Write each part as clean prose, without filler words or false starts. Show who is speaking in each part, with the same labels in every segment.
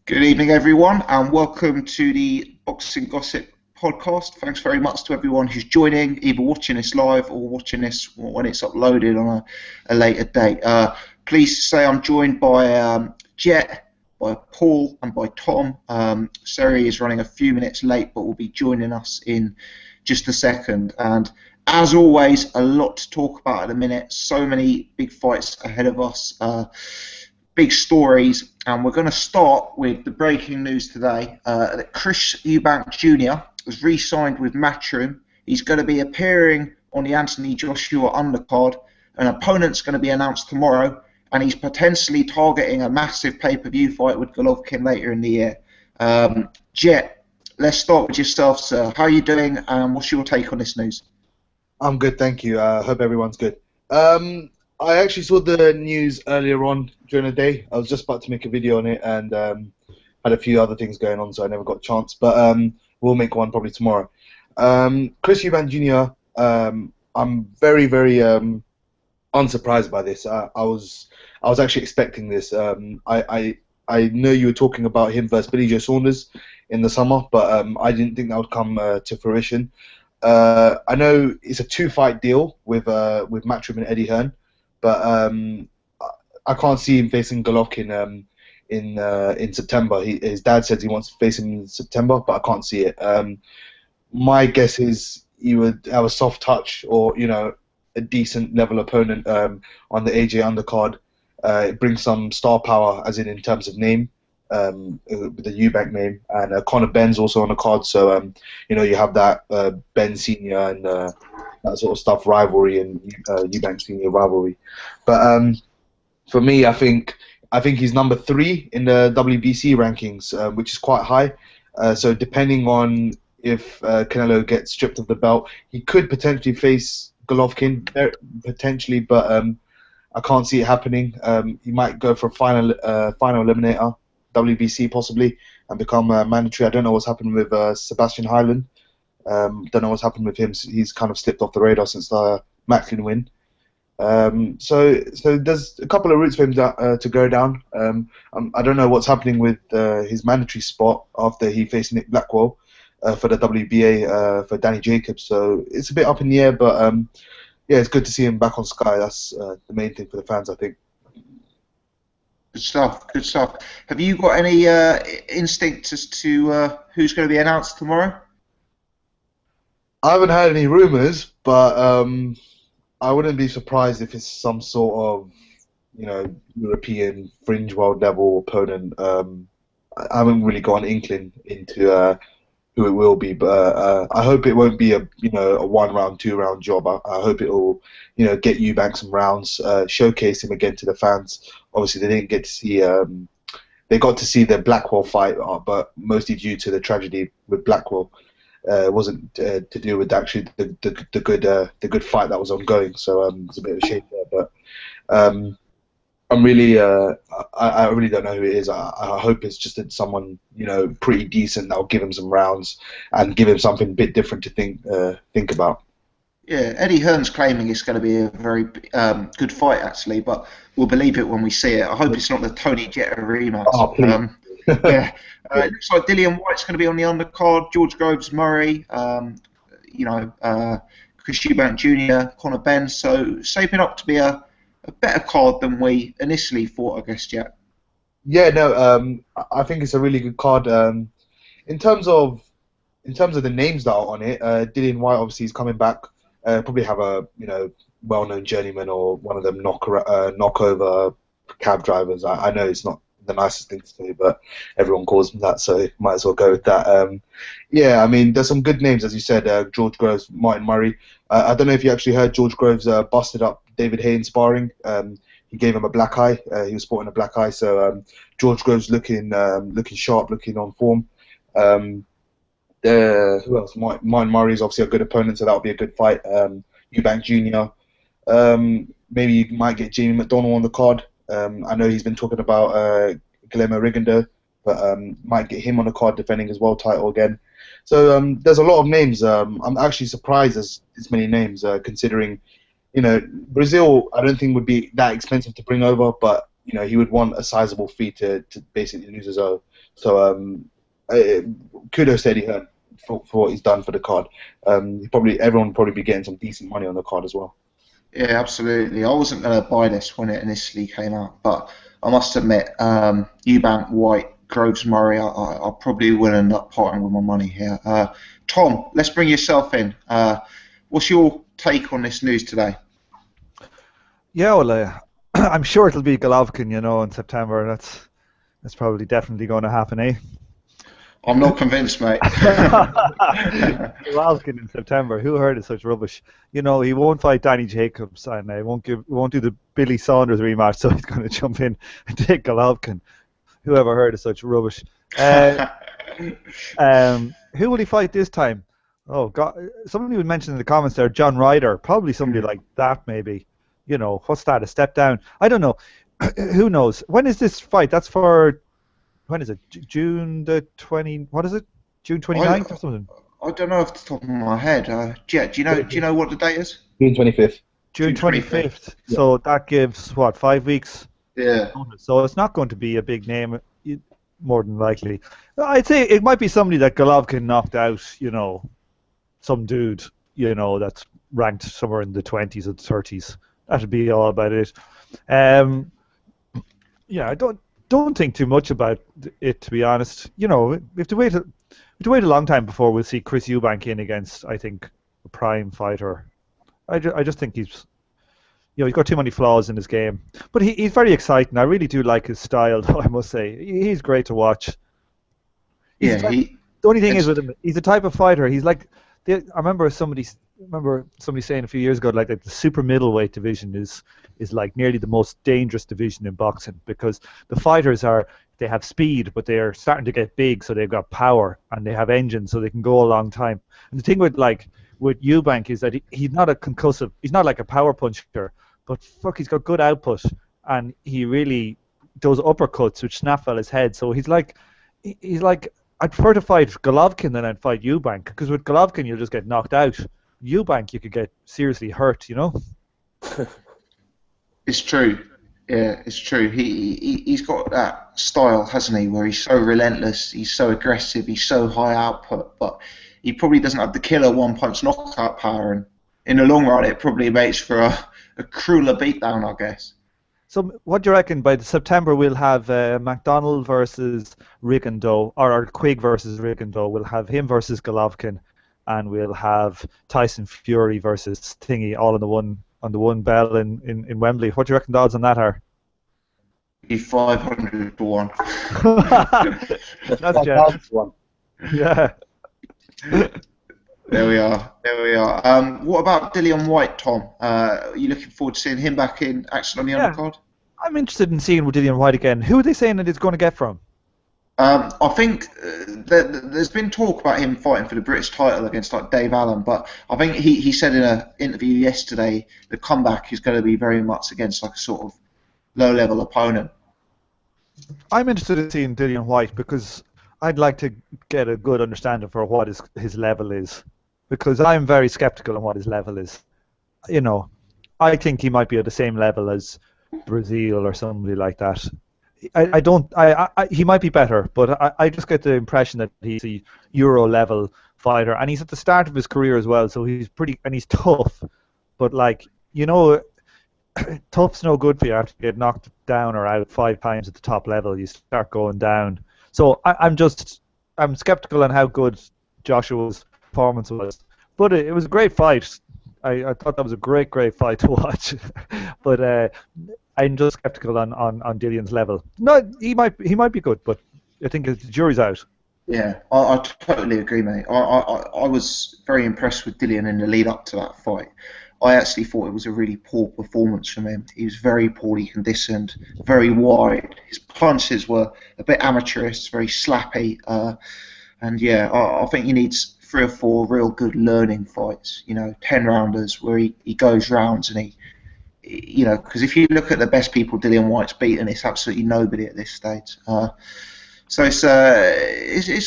Speaker 1: Good evening, everyone, and welcome to the Boxing Gossip podcast. Thanks very much to everyone who's joining, either watching this live or watching this when it's uploaded on a later date. Pleased to say I'm joined by Jet, by Paul, and by Tom. Seri is running a few minutes late, but will be joining us in just a second. And as always, a lot to talk about at the minute. So many big fights ahead of us. Big stories, and we're going to start with the breaking news today that Chris Eubank Jr. was re-signed with Matchroom. He's going to be appearing on the Anthony Joshua undercard. An opponent's going to be announced tomorrow, and he's potentially targeting a massive pay-per-view fight with Golovkin later in the year. Jet, let's start with yourself, sir. How are you doing, and what's your take on this news?
Speaker 2: I'm good, thank you. I hope everyone's good. I actually saw the news earlier on during the day. I was just about to make a video on it and had a few other things going on, so I never got a chance. But we'll make one probably tomorrow. Chris Eubank Jr., I'm very, very unsurprised by this. I was actually expecting this. I know you were talking about him versus Billy Joe Saunders in the summer, but I didn't think that would come to fruition. I know it's a two-fight deal with Matchroom and Eddie Hearn, but I can't see him facing Golovkin in September. His dad says he wants to face him in September, but I can't see it. My guess is he would have a soft touch or a decent level opponent on the AJ undercard. It brings some star power, as in terms of name. With the Eubank name, and Conor Benn's also on the card, so you have that Ben Senior and that sort of stuff rivalry and Eubank Senior rivalry. But for me, I think he's number 3 in the WBC rankings, which is quite high. So depending on if Canelo gets stripped of the belt, he could potentially face Golovkin, potentially, but I can't see it happening. He might go for a final eliminator. WBC possibly, and become mandatory. I don't know what's happened with Sebastian Hyland. Don't know what's happened with him. He's kind of slipped off the radar since the Macklin win. So there's a couple of routes for him to go down. I don't know what's happening with his mandatory spot after he faced Nick Blackwell for the WBA for Danny Jacobs. So it's a bit up in the air, but yeah, it's good to see him back on Sky. That's the main thing for the fans, I think.
Speaker 1: Good stuff, good stuff. Have you got any instinct as to who's going to be announced tomorrow?
Speaker 2: I haven't heard any rumours, but I wouldn't be surprised if it's some sort of, European fringe world level opponent. I haven't really got an inkling into who it will be, but I hope it won't be a 1-round, 2-round job. I hope it will, get Eubank some rounds, showcase him again to the fans. Obviously, they didn't get to see. They got to see the Blackwell fight, but mostly due to the tragedy with Blackwell. It wasn't to do with actually the good fight that was ongoing. So it's a bit of a shame there, but. I'm really, I really don't know who it is. I hope it's just someone, pretty decent that'll give him some rounds and give him something a bit different to think about.
Speaker 1: Yeah, Eddie Hearn's claiming it's going to be a very good fight, actually, but we'll believe it when we see it. I hope it's not the Tony Jetta rematch.
Speaker 2: Oh, please.
Speaker 1: Yeah, it looks like Dillian Whyte's going to be on the undercard. George Groves Murray, Chris Eubank Jr., Conor Benn. So shaping up to be a better card than we initially thought, I guess, Jack.
Speaker 2: Yeah, no, I think it's a really good card. In terms of the names that are on it, Dillian Whyte obviously is coming back. Probably have a well-known journeyman or one of them knockover cab drivers. I know it's not the nicest thing to say, but everyone calls them that, so might as well go with that. Yeah, I mean, there's some good names, as you said, George Groves, Martin Murray. I don't know if you actually heard George Groves busted up David Haye in sparring. He gave him a black eye. He was sporting a black eye, so George Groves looking sharp, looking on form. Who else? Martin Murray is obviously a good opponent, so that'll be a good fight. Eubank Jr. Maybe you might get Jamie McDonnell on the card. I know he's been talking about Guillermo Rigondeaux, but might get him on the card defending his world title again. So there's a lot of names. I'm actually surprised there's this many names, considering, Brazil I don't think would be that expensive to bring over, but he would want a sizable fee to basically lose his own. So kudos to Eddie Hearn for what he's done for the card. Everyone would probably be getting some decent money on the card as well.
Speaker 1: Yeah, absolutely. I wasn't going to buy this when it initially came out, but I must admit, Eubank, Whyte, Groves, Murray, I probably will end up parting with my money here. Tom, let's bring yourself in. What's your take on this news today?
Speaker 3: Yeah, well, I'm sure it'll be Golovkin, in September. That's probably definitely going to happen, eh?
Speaker 1: I'm not convinced, mate.
Speaker 3: Golovkin in September. Who heard of such rubbish? He won't fight Danny Jacobs, and he won't do the Billy Saunders rematch, so he's going to jump in and take Golovkin. Whoever heard of such rubbish? Who will he fight this time? Oh God! Somebody would mention in the comments there, John Ryder. Probably somebody like that, maybe. What's that? A step down? I don't know. Who knows? When is this fight? That's for. When is it? June the 20. What is it? June 29th or something?
Speaker 1: I don't know off the top of my head. Jet, do you know what the date is?
Speaker 2: June 25th.
Speaker 3: June 25th. Yeah. So that gives what, 5 weeks?
Speaker 1: Yeah.
Speaker 3: So it's not going to be a big name, more than likely. I'd say it might be somebody that Golovkin knocked out. Some dude. That's ranked somewhere in the 20s or 30s. That'd be all about it. Yeah, I don't think too much about it, to be honest. We have to wait a long time before we'll see Chris Eubank in against, I think, a prime fighter. I just think he's got too many flaws in his game, but he's very exciting. I really do like his style, though, I must say. He's great to watch. The only thing is with him, he's the type of fighter. He's like, I remember somebody saying a few years ago, like the super middleweight division is like nearly the most dangerous division in boxing, because the fighters they have speed, but they are starting to get big, so they've got power and they have engines, so they can go a long time. And the thing with Eubank is that he's not a concussive, he's not like a power puncher, but fuck, he's got good output, and he really does uppercuts which snap on his head. So he's like I'd prefer to fight Golovkin than I'd fight Eubank, because with Golovkin you'll just get knocked out. Eubank you could get seriously hurt,
Speaker 1: It's true. Yeah, it's true. He's got that style, hasn't he, where he's so relentless, he's so aggressive, he's so high output, but he probably doesn't have the killer one-punch knockout power, and in the long run it probably makes for a crueler beatdown, I guess.
Speaker 3: So what do you reckon, by September we'll have McDonald versus Rigondeaux, or Quigg versus Rigondeaux? We'll have him versus Golovkin, and we'll have Tyson Fury versus Thingy, all on the one bell in Wembley. What do you reckon the odds on that are?
Speaker 1: Be 500 to 1.
Speaker 3: That's generous. Yeah.
Speaker 1: There we are. What about Dillian Whyte, Tom? Are you looking forward to seeing him back in action on the undercard?
Speaker 3: I'm interested in seeing Dillian Whyte again. Who are they saying that he's going to get from?
Speaker 1: I think there's been talk about him fighting for the British title against like Dave Allen, but I think he said in an interview yesterday the comeback is going to be very much against like a sort of low-level opponent.
Speaker 3: I'm interested in seeing Dillian Whyte because I'd like to get a good understanding for what his level is, because I'm very skeptical on what his level is. I think he might be at the same level as Brazil or somebody like that. He might be better, but I just get the impression that he's a Euro level fighter, and he's at the start of his career as well, so he's he's tough, but tough's no good for you after you get knocked down or out 5 times at the top level. You start going down. So I'm skeptical on how good Joshua's performance was, but it was a great fight. I thought that was a great fight to watch, but I'm just skeptical on Dillian's level. No, he might be good, but I think the jury's out.
Speaker 1: Yeah, I totally agree, mate. I was very impressed with Dillian in the lead up to that fight. I actually thought it was a really poor performance from him. He was very poorly conditioned, very wide. His punches were a bit amateurish, very slappy. And yeah, I think he needs 3 or 4 real good learning fights. 10-rounders where he goes rounds and because if you look at the best people Dillian Whyte's beaten, it's absolutely nobody at this stage. So it's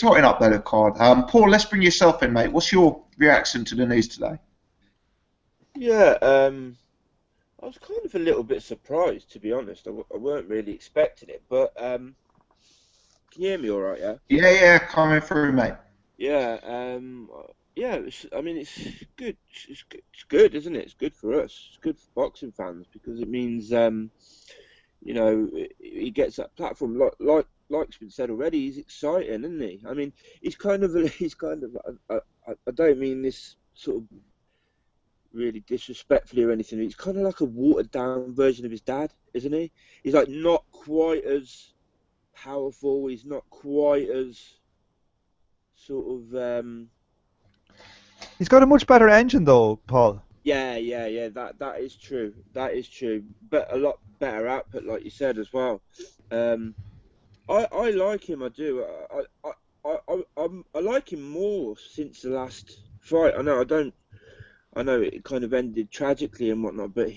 Speaker 1: hotting up though, the card. Paul, let's bring yourself in, mate. What's your reaction to the news today?
Speaker 4: Yeah, I was kind of a little bit surprised, to be honest. I weren't really expecting it, but can you hear me all right? Yeah.
Speaker 1: Yeah, coming through, mate.
Speaker 4: Yeah. Yeah. I mean, it's good. It's good, isn't it? It's good for us. It's good for boxing fans because it means you know, he gets that platform. Like's been said already. He's exciting, isn't he? I mean, he's kind of. I don't mean this sort of really disrespectfully or anything. He's kind of like a watered down version of his dad, isn't he? He's like not quite as powerful. He's not quite as sort of.
Speaker 3: He's got a much better engine though, Paul.
Speaker 4: Yeah. That is true. That is true. But a lot better output, like you said as well. I like him. I do. I like him more since the last fight. I know it kind of ended tragically and whatnot, but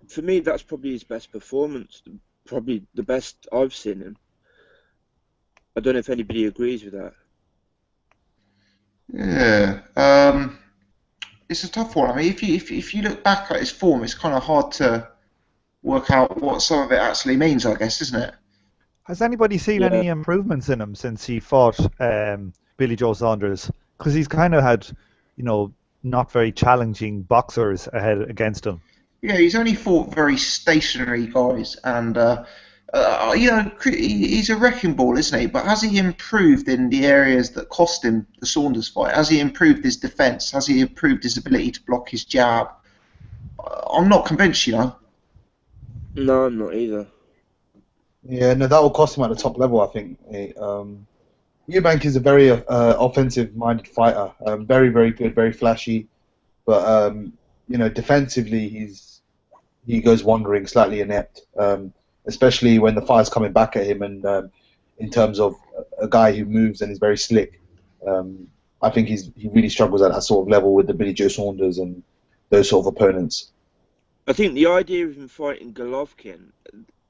Speaker 4: for me, that's probably his best performance. Probably the best I've seen him. I don't know if anybody agrees with that.
Speaker 1: Yeah. It's a tough one. I mean, if you look back at his form, it's kind of hard to work out what some of it actually means, I guess, isn't it?
Speaker 3: Has anybody seen
Speaker 4: Yeah.
Speaker 3: any improvements in him since he fought Billy Joe Saunders? Because he's kind of had, not very challenging boxers ahead against him.
Speaker 1: Yeah, he's only fought very stationary guys, and he's a wrecking ball, isn't he? But has he improved in the areas that cost him the Saunders fight? Has he improved his defence? Has he improved his ability to block his jab? I'm not convinced,
Speaker 4: No, I'm not either.
Speaker 2: Yeah, no, that will cost him at the top level, I think. Eubank is a very offensive-minded fighter. Very, very good, very flashy, but defensively he goes wandering, slightly inept. Especially when the fire's coming back at him, and in terms of a guy who moves and is very slick. I think he really struggles at that sort of level with the Billy Joe Saunders and those sort of opponents.
Speaker 4: I think the idea of him fighting Golovkin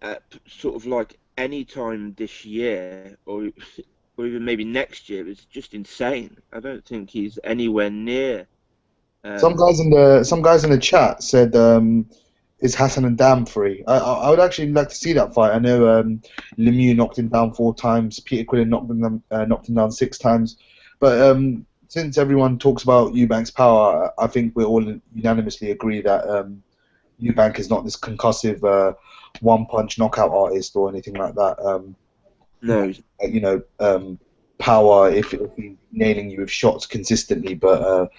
Speaker 4: at sort of like any time this year or even maybe next year is just insane. I don't think he's anywhere near.
Speaker 2: Some guys in the chat said, "Is Hassan and Dam free?" I would actually like to see that fight. I know Lemieux knocked him down 4 times. Peter Quillen knocked him down 6 times. But since everyone talks about Eubank's power, I think we all unanimously agree that Eubank is not this concussive one-punch knockout artist or anything like that.
Speaker 4: No.
Speaker 2: Power if he's nailing you with shots consistently, but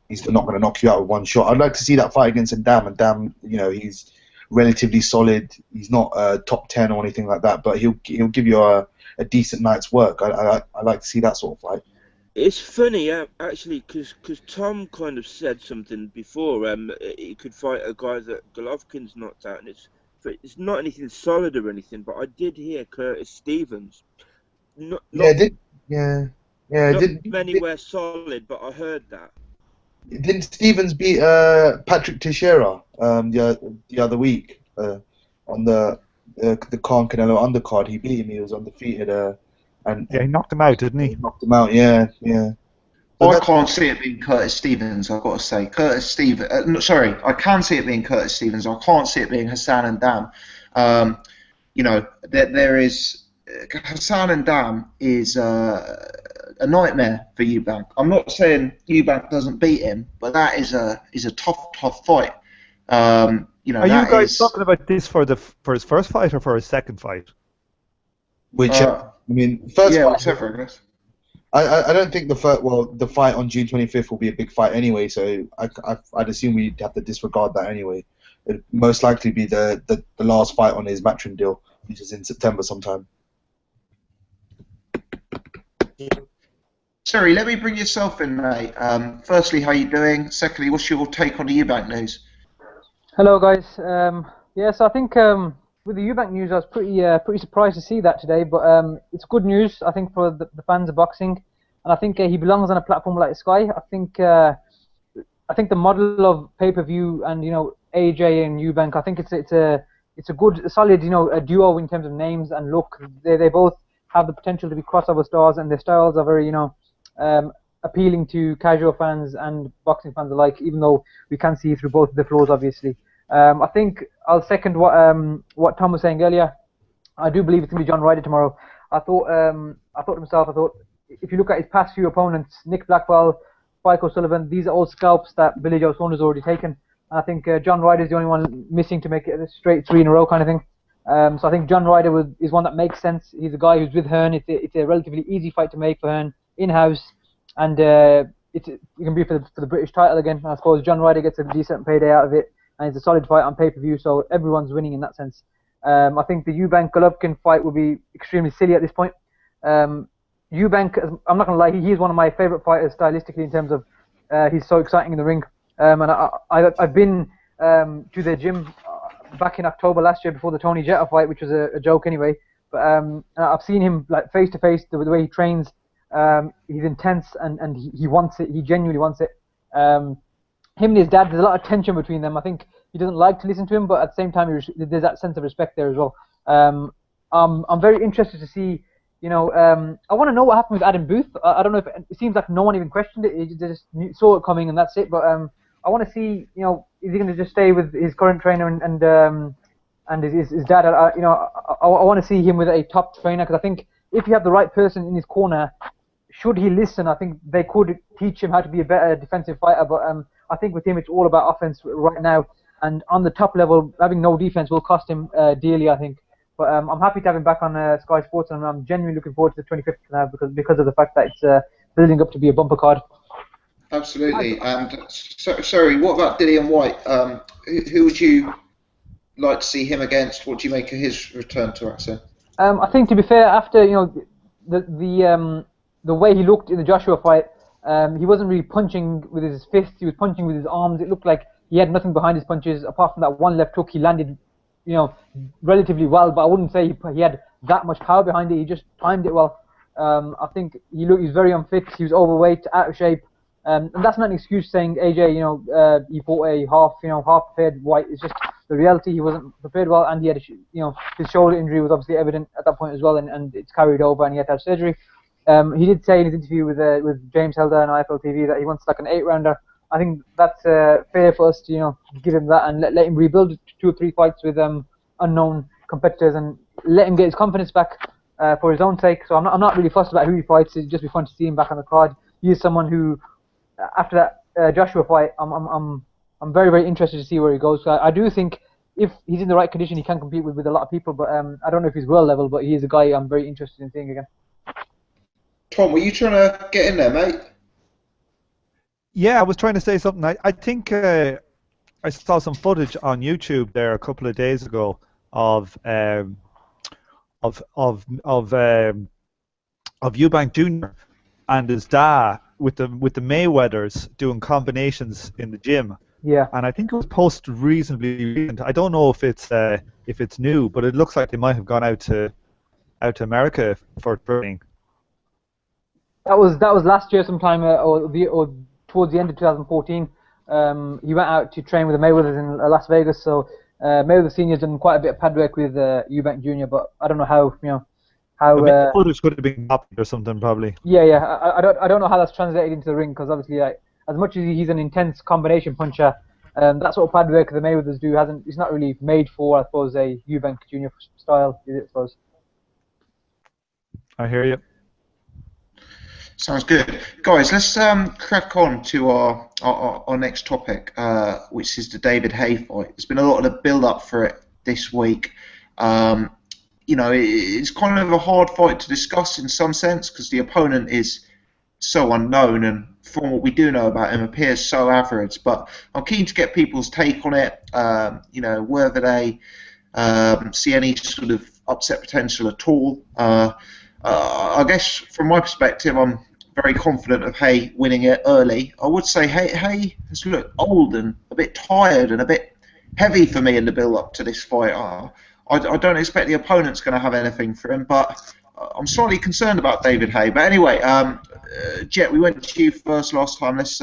Speaker 2: he's not going to knock you out with one shot. I'd like to see that fight against Dam, and Dam, he's relatively solid. He's not top 10 or anything like that, but he'll give you a decent night's work. I like to see that sort of fight.
Speaker 4: It's funny, actually, because Tom kind of said something before. He could fight a guy that Golovkin's knocked out, and it's not anything solid or anything. But I did hear Curtis Stevens. Not anywhere solid, but I heard that.
Speaker 2: Didn't Stevens beat Patrick Teixeira the other week on the Khan Canelo undercard? He beat him. He was undefeated.
Speaker 3: He knocked him out, didn't he?
Speaker 2: He knocked him out. Yeah.
Speaker 1: I can't see it being Curtis Stevens. I've got to say, I can see it being Curtis Stevens. I can't see it being Hassan and Dam. There is. Hassan and Dam is a nightmare for Eubank. I'm not saying Eubank doesn't beat him, but that is a tough fight. Are
Speaker 3: you guys talking about this for his first fight or for his second fight?
Speaker 2: First
Speaker 1: fight.
Speaker 2: Whichever, I guess. I don't think the fight on June 25th will be a big fight anyway, so I'd assume we'd have to disregard that anyway. It'd most likely be the last fight on his Matchroom deal, which is in September sometime.
Speaker 1: Sorry, let me bring yourself in, mate. Firstly, how you doing? Secondly, what's your take on the Eubank news?
Speaker 5: Hello, guys. So I think with the Eubank news, I was pretty surprised to see that today. But it's good news, I think, for the fans of boxing, and I think he belongs on a platform like Sky. I think the model of pay-per-view and AJ and Eubank, I think it's a good, solid a duo in terms of names and look. They both have the potential to be crossover stars, and their styles are very appealing to casual fans and boxing fans alike, even though we can see through both of the flows, obviously. I think I'll second what Tom was saying earlier. I do believe it's going to be John Ryder tomorrow. I thought to myself, if you look at his past few opponents, Nick Blackwell, Spike O'Sullivan, these are all scalps that Billy Joe Saunders already taken. And I think John Ryder is the only one missing to make it a straight 3 in a row kind of thing. So I think John Ryder is one that makes sense. He's a guy who's with Hearn. It's a relatively easy fight to make for Hearn in-house, and it can be for the British title again. I suppose John Ryder gets a decent payday out of it, and it's a solid fight on pay-per-view, so everyone's winning in that sense. I think the Eubank Golovkin fight will be extremely silly at this point. Eubank, I'm not going to lie, he's one of my favourite fighters stylistically in terms of he's so exciting in the ring. And I've been to their gym back in October last year before the Tony Jetta fight, which was a joke anyway. But I've seen him like face to face, the way he trains. He's intense and he wants it. He genuinely wants it. Him and his dad, there's a lot of tension between them. I think he doesn't like to listen to him, but at the same time, there's that sense of respect there as well. I'm very interested to see. I want to know what happened with Adam Booth. I don't know if it seems like no one even questioned it. They just saw it coming and that's it. But I want to see, is he going to just stay with his current trainer and his dad? I want to see him with a top trainer, because I think if you have the right person in his corner, should he listen, I think they could teach him how to be a better defensive fighter. But I think with him, it's all about offense right now. And on the top level, having no defense will cost him dearly, I think. But I'm happy to have him back on Sky Sports, and I'm genuinely looking forward to the 25th now because of the fact that it's building up to be a bumper card.
Speaker 1: Absolutely. And sorry, what about Dillian Whyte? Who would you like to see him against? What do you make of his return to action?
Speaker 5: I think, to be fair, after the way he looked in the Joshua fight, he wasn't really punching with his fists. He was punching with his arms. It looked like he had nothing behind his punches apart from that one left hook. He landed, relatively well, but I wouldn't say he had that much power behind it. He just timed it well. I think he's very unfit. He was overweight, out of shape, and that's not an excuse saying AJ, he fought a half prepared Whyte. It's just the reality. He wasn't prepared well, and he had his shoulder injury was obviously evident at that point as well, and it's carried over, and he had to have surgery. He did say in his interview with James Helder on IFL TV that he wants like an 8-rounder. I think that's fair for us to give him that and let him rebuild 2 or 3 fights with unknown competitors and let him get his confidence back for his own sake. So I'm not really fussed about who he fights. It'd just be fun to see him back on the card. He is someone who, after that Joshua fight, I'm very, very interested to see where he goes. So I do think if he's in the right condition, he can compete with a lot of people. But I don't know if he's world level, but he is a guy I'm very interested in seeing again.
Speaker 1: Tom, were you trying to get in there, mate?
Speaker 3: Yeah, I was trying to say something. I think I saw some footage on YouTube there a couple of days ago of Eubank Jr. and his dad with the Mayweathers doing combinations in the gym.
Speaker 5: Yeah.
Speaker 3: And I think it was posted reasonably recent. I don't know if it's new, but it looks like they might have gone out to America for training.
Speaker 5: That was last year sometime, or towards the end of 2014. He went out to train with the Mayweathers in Las Vegas. So Mayweather Senior's done quite a bit of pad work with Eubank Jr. But I don't know how
Speaker 3: the footage could have been copied or something probably.
Speaker 5: Yeah. I don't know how that's translated into the ring, because obviously as much as he's an intense combination puncher, that sort of pad work the Mayweathers do it's not really made for, I suppose, a Eubank Jr. style, is it, I suppose.
Speaker 3: I hear you.
Speaker 1: Sounds good. Guys, let's crack on to our next topic, which is the David Haye fight. There's been a lot of build-up for it this week. It's kind of a hard fight to discuss in some sense because the opponent is so unknown, and from what we do know about him, appears so average. But I'm keen to get people's take on it, whether they see any sort of upset potential at all. I guess from my perspective, I'm very confident of Haye winning it early. I would say Haye has looked old and a bit tired and a bit heavy for me in the build-up to this fight. I don't expect the opponent's going to have anything for him, but I'm slightly concerned about David Haye. But anyway, Jet, we went to you first last time. Let's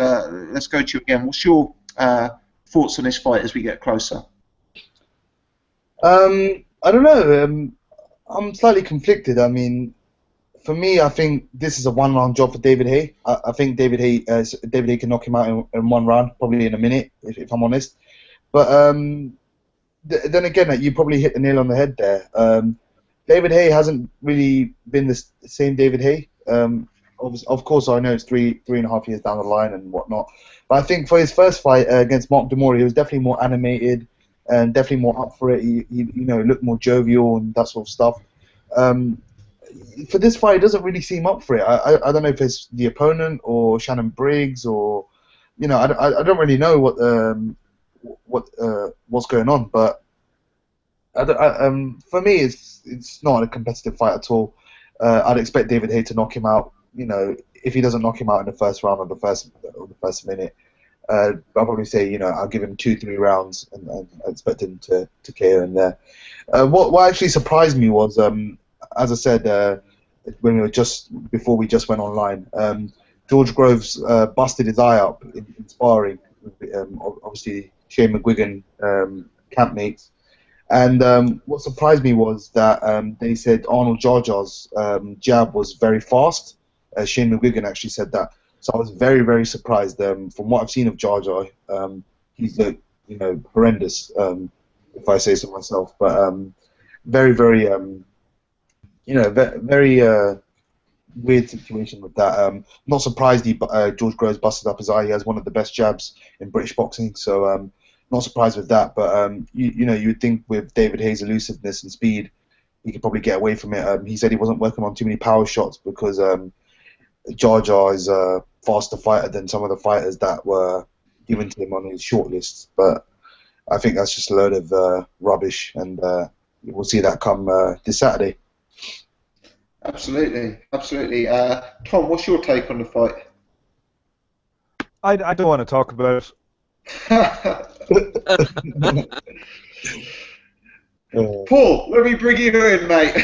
Speaker 1: go to you again. What's your thoughts on this fight as we get closer?
Speaker 2: I don't know. I'm slightly conflicted. I mean, for me, I think this is a one-round job for David Haye. I think David Haye can knock him out in 1 round, probably in a minute, if I'm honest. But then again, you probably hit the nail on the head there. David Haye hasn't really been the same David Haye. Of course, I know it's 3.5 years down the line and whatnot. But I think for his first fight against Mark Demore, he was definitely more animated and definitely more up for it. He looked more jovial and that sort of stuff. For this fight, he doesn't really seem up for it. I don't know if it's the opponent or Shannon Briggs or, I don't really know what's going on. But for me, it's not a competitive fight at all. I'd expect David Haye to knock him out. If he doesn't knock him out in the first round or the first minute, I'll probably say, I'll give him 2-3 rounds and I expect him to KO in there. What actually surprised me was, as I said, when before we just went online, George Groves busted his eye up in sparring. Obviously, Shane McGuigan campmates. And what surprised me was that they said Arnold Jarjar's jab was very fast. Shane McGuigan actually said that. So I was very, very surprised. From what I've seen of Jar Jar, he's looked, horrendous, if I say so myself. But very, very, very weird situation with that. Not surprised George Groves busted up his eye. He has one of the best jabs in British boxing. So not surprised with that. But you would think with David Haye's elusiveness and speed, he could probably get away from it. He said he wasn't working on too many power shots because Jar Jar is a faster fighter than some of the fighters that were given to him on his shortlists. But I think that's just a load of rubbish, and we'll see that come this Saturday.
Speaker 1: Absolutely. Tom, what's your take on the fight?
Speaker 3: I don't want to talk about it.
Speaker 1: Paul, let me bring you in, mate.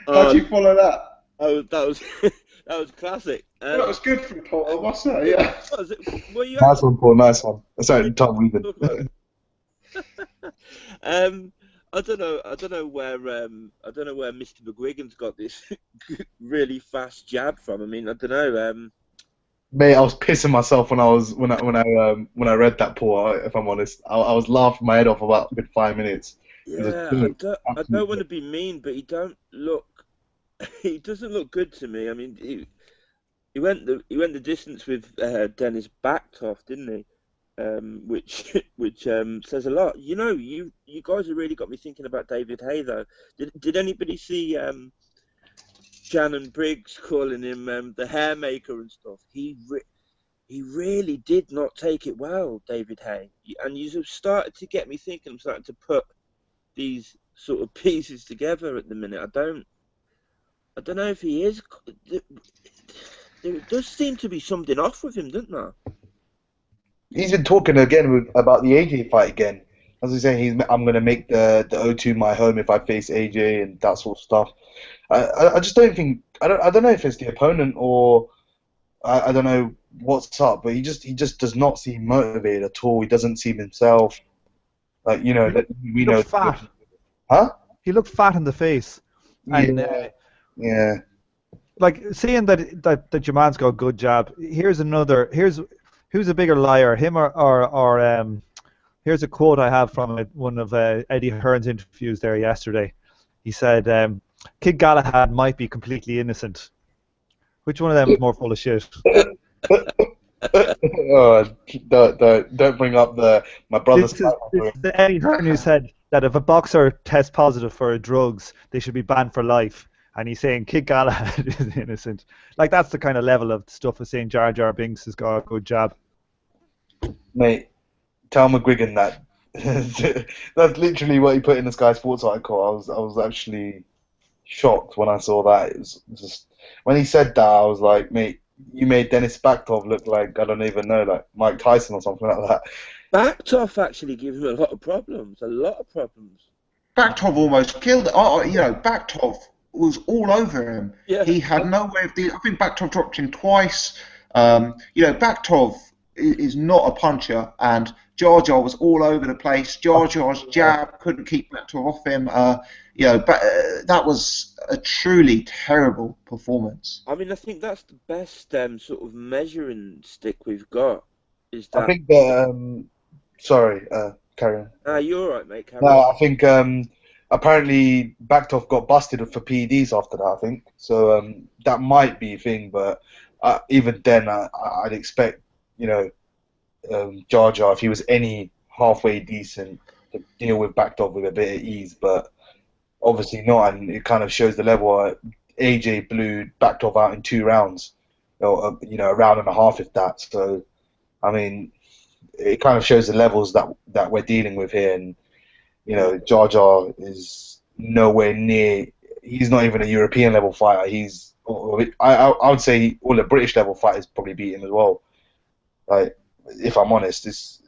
Speaker 1: How'd you follow that?
Speaker 4: That was classic.
Speaker 1: That was good from Paul, I must say. Yeah.
Speaker 2: Nice one, Paul. Nice one. Sorry, Tom.
Speaker 4: I don't know where Mr. McGuigan's got this really fast jab from. I mean, I don't know.
Speaker 2: Mate, I was pissing myself when I read that, Paul. If I'm honest, I was laughing my head off about a good 5 minutes.
Speaker 4: Yeah, I don't want to be mean, but he doesn't look good to me. I mean, he went the distance with Dennis Backtoff, didn't he? Which says a lot. You guys have really got me thinking about David Haye, though. Did anybody see Shannon Briggs calling him the hair maker and stuff? He really did not take it well, David Haye. And you have started to get me thinking. I'm starting to put these sort of pieces together at the minute. I don't know if he is. There does seem to be something off with him, doesn't there?
Speaker 2: He's been talking again about the AJ fight again. As he's saying, I'm going to make the O2 my home if I face AJ and that sort of stuff. I just don't think. I don't know if it's the opponent or I don't know what's up, but he just does not seem motivated at all. He doesn't seem himself. Like we know.
Speaker 3: Fat.
Speaker 2: Huh?
Speaker 3: He looked fat in the face. And,
Speaker 2: yeah.
Speaker 3: Like seeing that your man's got a good jab. Here's who's a bigger liar, him or here's a quote I have from one of Eddie Hearn's interviews there yesterday. He said, Kid Galahad might be completely innocent. Which one of them is more full of shit?
Speaker 2: Oh, don't bring up my brother's.
Speaker 3: This is Eddie Hearn who said that if a boxer tests positive for drugs, they should be banned for life. And he's saying Kid Galahad is innocent. Like, that's the kind of level of stuff of saying Jar Jar Binks has got a good jab.
Speaker 2: Mate, tell McGuigan that. That's literally what he put in the Sky Sports article. I was actually shocked when I saw that. It was just when he said that, I was like, mate, you made Dennis Backtoff look like, I don't even know, like Mike Tyson or something like that.
Speaker 4: Backtoff actually gave him a lot of problems.
Speaker 1: Backtoff almost killed it. Backtoff was all over him.
Speaker 4: Yeah.
Speaker 1: He had no way of dealing. I think Backtoff dropped him twice. Backtoff is not a puncher, and Jar Jar was all over the place. Jar Jar's jab couldn't keep Backtoff off him. That was a truly terrible performance.
Speaker 4: I mean, I think that's the best sort of measuring stick we've got Is
Speaker 2: I
Speaker 4: that?
Speaker 2: think that. Sorry, carry on.
Speaker 4: Ah, you're all right, mate. Carry
Speaker 2: No,
Speaker 4: on.
Speaker 2: I think apparently Backtoff got busted for PEDs after that. I think so. That might be a thing, but even then, I'd expect Jar Jar, if he was any halfway decent, to deal with Backtoff with a bit of ease, but obviously not, and it kind of shows the level. AJ blew Backtoff out in 2 rounds, a round and a half if that. So, I mean, it kind of shows the levels that we're dealing with here, and Jar Jar is nowhere near. He's not even a European level fighter. I would say all the British level fighters probably beat him as well. Like, if I'm honest, it's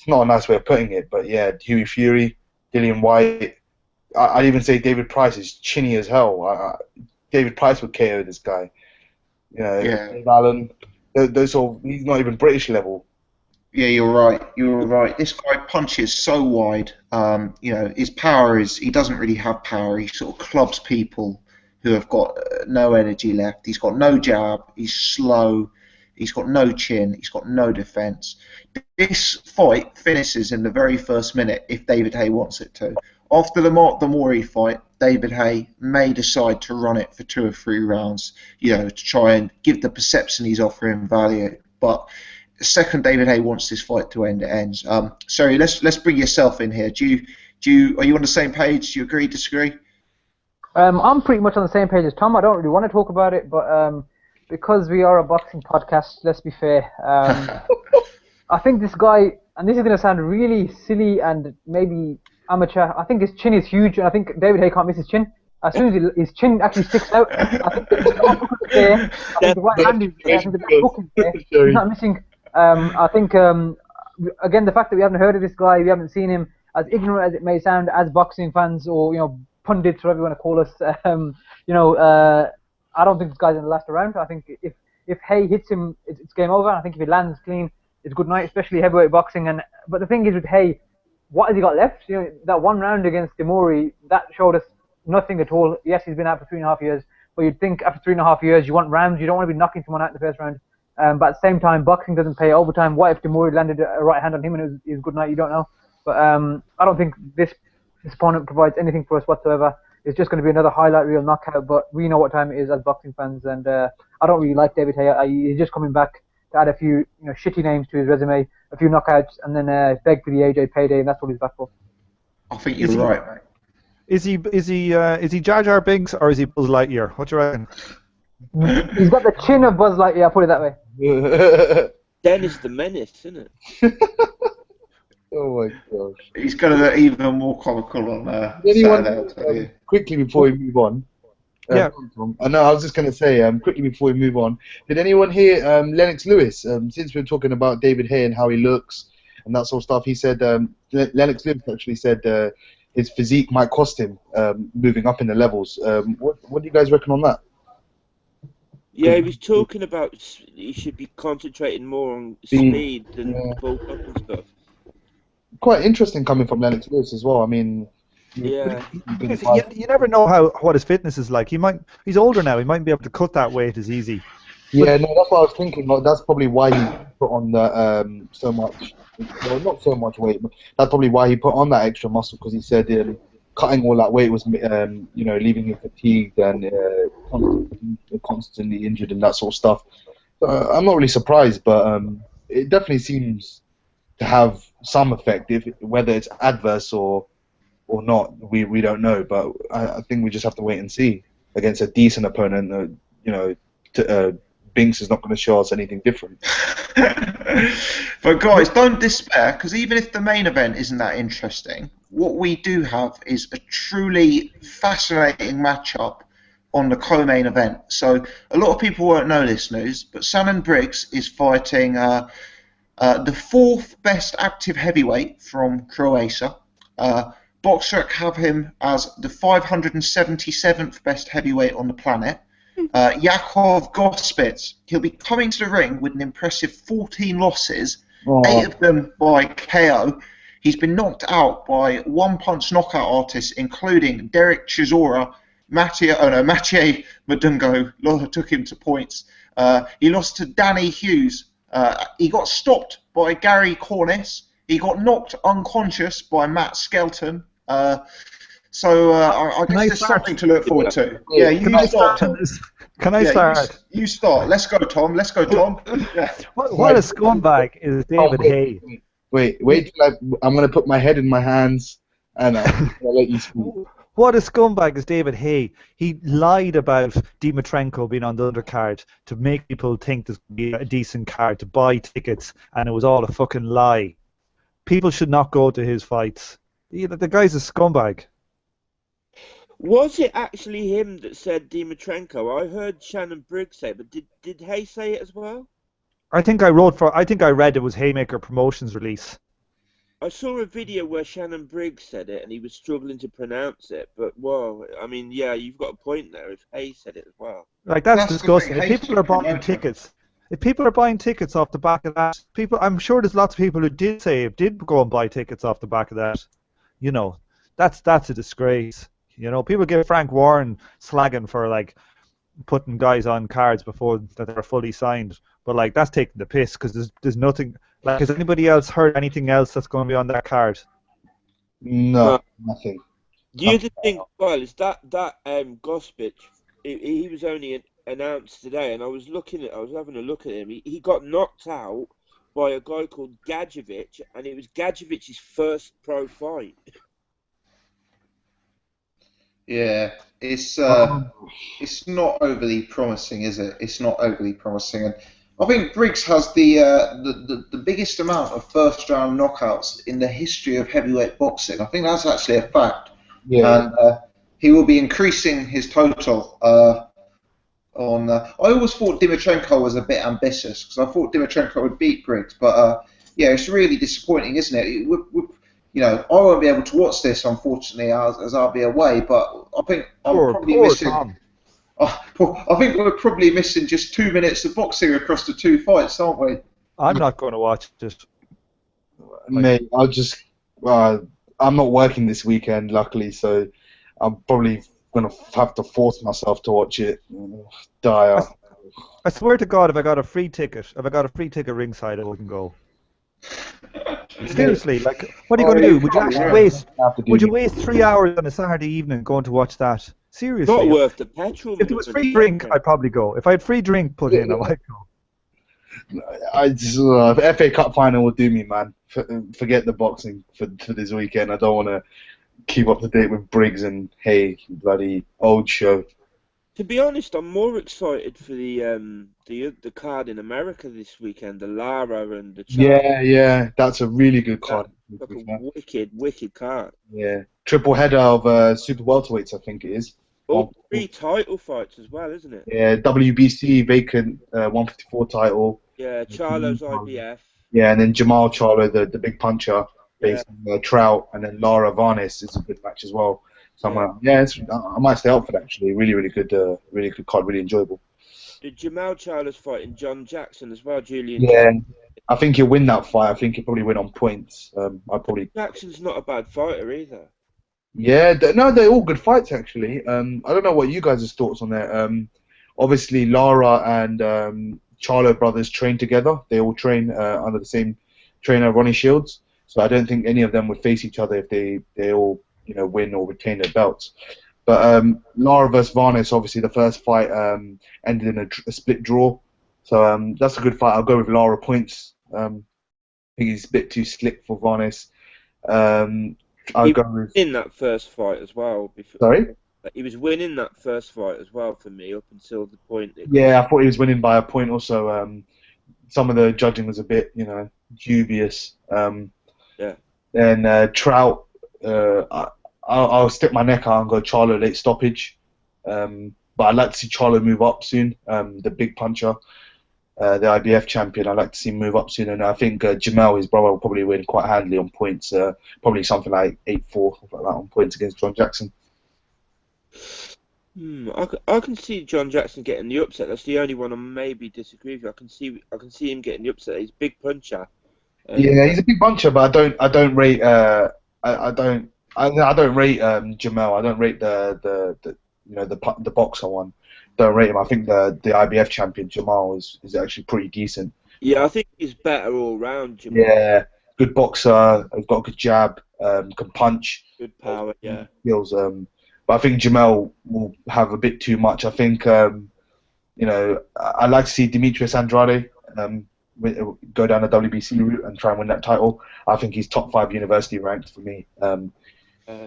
Speaker 2: not a nice way of putting it, but yeah, Huey Fury, Dillian Whyte. I'd even say David Price is chinny as hell. David Price would KO this guy.
Speaker 1: Yeah.
Speaker 2: Dave Allen. Those he's not even British level.
Speaker 1: Yeah, you're right. You're right. This guy punches so wide. His power is he doesn't really have power. He sort of clubs people who have got no energy left. He's got no jab. He's slow. He's got no chin. He's got no defense. This fight finishes in the very first minute if David Haye wants it to. After the Mark Mori fight, David Haye may decide to run it for 2 or 3 rounds, to try and give the perception he's offering value. But the second David Haye wants this fight to end, it ends. Sorry, let's bring yourself in here. Are you on the same page? Do you agree, disagree?
Speaker 5: I'm pretty much on the same page as Tom. I don't really want to talk about it, but because we are a boxing podcast, let's be fair. I think this guy, and this is going to sound really silly and maybe amateur, I think his chin is huge, and I think David Haye can't miss his chin. As soon as his chin actually sticks out, I think the uppercut is there. I think the right hand is there. I think the left hook is there. He's not missing. I think, again, the fact that we haven't heard of this guy, we haven't seen him, as ignorant as it may sound, as boxing fans or pundits, whatever you want to call us, I don't think this guy's in the last round. I think if Haye hits him, it's game over. I think if he lands clean, it's good night, especially heavyweight boxing. But the thing is with Haye, what has he got left? That 1 round against Demori, that showed us nothing at all. Yes, he's been out for 3.5 years, but you'd think after 3.5 years, you want rounds. You don't want to be knocking someone out in the first round. But at the same time, boxing doesn't pay overtime. What if Demori landed a right hand on him and it was good night? You don't know. But I don't think this opponent provides anything for us whatsoever. It's just going to be another highlight reel knockout, but we know what time it is as boxing fans, and I don't really like David Haye. He's just coming back to add a few shitty names to his resume, a few knockouts, and then beg for the AJ payday, and that's what he's back for.
Speaker 1: I think you're right, mate.
Speaker 3: Is he Jar Jar Binks or is he Buzz Lightyear? What do you reckon?
Speaker 5: He's got the chin of Buzz Lightyear, I'll put it that way.
Speaker 4: Dennis the Menace, isn't it?
Speaker 2: Oh my gosh.
Speaker 1: He's got an even more comical on Saturday.
Speaker 2: Quickly before we move on.
Speaker 3: Yeah.
Speaker 2: I was just going to say, quickly before we move on, did anyone hear Lennox Lewis? Since we're talking about David Haye and how he looks and that sort of stuff, he said, Lennox Lewis actually said his physique might cost him moving up in the levels. What do you guys reckon on that?
Speaker 4: Yeah, he was talking about he should be concentrating more on speed than bulk up and stuff.
Speaker 2: Quite interesting coming from Lennox Lewis as well. I mean,
Speaker 4: yeah,
Speaker 3: you never know what his fitness is like. He's older now. He might be able to cut that weight as easy.
Speaker 2: Yeah, no, that's what I was thinking. Like, that's probably why he put on the so much. Well, not so much weight, but that's probably why he put on that extra muscle, because he said cutting all that weight was, leaving him fatigued and constantly injured and that sort of stuff. I'm not really surprised, but it definitely seems to have some effect. Whether it's adverse or not, we don't know. But I think we just have to wait and see against a decent opponent. Binks is not going to show us anything different.
Speaker 1: But guys, don't despair, because even if the main event isn't that interesting, what we do have is a truly fascinating matchup on the co-main event. So a lot of people won't know this news, but Shannon Briggs is fighting the 4th best active heavyweight from Croatia. Boxrec have him as the 577th best heavyweight on the planet. Yakov Gospitz, he'll be coming to the ring with an impressive 14 losses, 8 of them by KO. He's been knocked out by one-punch knockout artists, including Derek Chisora, Mathieu Madungo took him to points. He lost to Danny Hughes, He got stopped by Gary Cornish. He got knocked unconscious by Matt Skelton. So I guess there's something to look forward to. Yeah, you start, Tom.
Speaker 3: Can I start?
Speaker 1: You start. Let's go, Tom. Let's go, Tom. Yeah.
Speaker 3: What a scumbag is David Haye.
Speaker 2: Wait till I'm going to put my head in my hands and I'll let you speak.
Speaker 3: What a scumbag is David Haye. He lied about Dimitrenko being on the undercard to make people think this would be a decent card, to buy tickets, and it was all a fucking lie. People should not go to his fights. The guy's a scumbag.
Speaker 4: Was it actually him that said Dimitrenko? I heard Shannon Briggs say it, but did Haye say it as well?
Speaker 3: I think I read it was Haymaker Promotions release.
Speaker 4: I saw a video where Shannon Briggs said it, and he was struggling to pronounce it. But well, I mean, yeah, you've got a point there. If Haye said it as well,
Speaker 3: like that's disgusting. If people are buying tickets off the back of that, I'm sure there's lots of people who did go and buy tickets off the back of that. You know, that's a disgrace. You know, people give Frank Warren slagging for like putting guys on cards before that they're fully signed, but like that's taking the piss because there's nothing. Like, has anybody else heard anything else that's going to be on that card?
Speaker 2: No, nothing.
Speaker 4: The other thing, well, is that Gospich, he was only announced today, and I was having a look at him. He got knocked out by a guy called Gadjevic, and it was Gadjevic's first pro fight.
Speaker 1: Yeah, it's not overly promising, is it? It's not overly promising, and I think Briggs has the biggest amount of first round knockouts in the history of heavyweight boxing. I think that's actually a fact.
Speaker 2: Yeah.
Speaker 1: And he will be increasing his total on. I always thought Dimitrenko was a bit ambitious because I thought Dimitrenko would beat Briggs, but yeah, it's really disappointing, isn't it? You know, I won't be able to watch this, unfortunately, as I'll be away. But I think I'm probably missing.
Speaker 3: Tom.
Speaker 1: I think we're probably missing just 2 minutes of boxing across the two fights, aren't we?
Speaker 3: I'm not going to watch this.
Speaker 2: Mate, I'm not working this weekend, luckily, so I'm probably going to have to force myself to watch it. Dire.
Speaker 3: I swear to God, if I got a free ticket ringside, I wouldn't go. Seriously, like, what are you going to do? Would you actually waste 3 hours on a Saturday evening going to watch that? Seriously.
Speaker 4: Not worth the petrol.
Speaker 3: If there was free drink, I'd probably go. If I had free drink put in, I might go.
Speaker 2: FA Cup final will do me, man. Forget the boxing for this weekend. I don't want to keep up to date with Briggs and Haye, bloody old show.
Speaker 4: To be honest, I'm more excited for the card in America this weekend, the Lara and the
Speaker 2: Charlie. Yeah, that's a really good card.
Speaker 4: Like a wicked card.
Speaker 2: Yeah, triple header of super welterweights, I think it is.
Speaker 4: Oh, 3 title fights as well, isn't it?
Speaker 2: Yeah, WBC vacant 154 title.
Speaker 4: Yeah, Charlo's IBF.
Speaker 2: Yeah, and then Jamal Charlo, the big puncher, based on Trout, and then Lara Varnes is a good match as well. So I might stay up for that actually. Really good card, really enjoyable.
Speaker 4: Did Jamal Charlo's fighting John Jackson as well, Julian?
Speaker 2: Yeah, I think he'll win that fight. I think he'll probably win on points.
Speaker 4: Jackson's not a bad fighter either.
Speaker 2: Yeah, they're all good fights actually. I don't know what you guys' thoughts on that. Obviously, Lara and Charlo brothers train together. They all train under the same trainer, Ronnie Shields. So I don't think any of them would face each other if they all win or retain their belts. But Lara versus Varnes, obviously the first fight ended in a split draw. So that's a good fight. I'll go with Lara points. I think he's a bit too slick for Varnes.
Speaker 4: He was winning that first fight as well.
Speaker 2: Sorry?
Speaker 4: He was winning that first fight as well for me up until the point.
Speaker 2: Yeah, I thought he was winning by a point also. Some of the judging was a bit, dubious.
Speaker 4: Yeah.
Speaker 2: And Trout, I'll stick my neck out and go Charlo late stoppage. But I'd like to see Charlo move up soon, the big puncher. The IBF champion, I'd like to see him move up soon, and I think Jamal, his brother, will probably win quite handily on points, probably something like 8-4, something like that on points against John Jackson.
Speaker 4: I can see John Jackson getting the upset. That's the only one I maybe disagree with you. I can see him getting the upset. He's a big puncher.
Speaker 2: Yeah, he's a big puncher, but I don't rate Jamal. I don't rate the boxer one. Don't rate him. I think the IBF champion Jamal is actually pretty decent.
Speaker 4: Yeah, I think he's better all round, Jamal.
Speaker 2: Yeah, good boxer. He's got a good jab. Can punch.
Speaker 4: Good power, yeah.
Speaker 2: Skills. But I think Jamel will have a bit too much. I think I'd like to see Demetrius Andrade go down the WBC route and try and win that title. I think he's top 5 university ranked for me.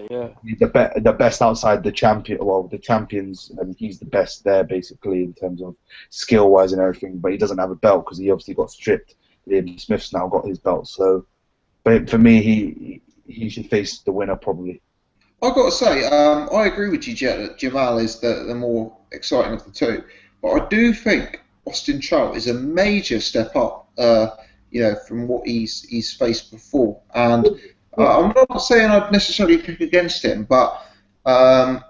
Speaker 4: Yeah.
Speaker 2: He's the best outside the champion. Well, the champions, he's the best there basically in terms of skill wise and everything. But he doesn't have a belt because he obviously got stripped. Liam Smith's now got his belt. So, but for me, he should face the winner probably.
Speaker 1: I've got to say, I agree with you, Jet, that Jamal is the more exciting of the two. But I do think Austin Trout is a major step up, from what he's faced before. And I'm not saying I'd necessarily pick against him, but that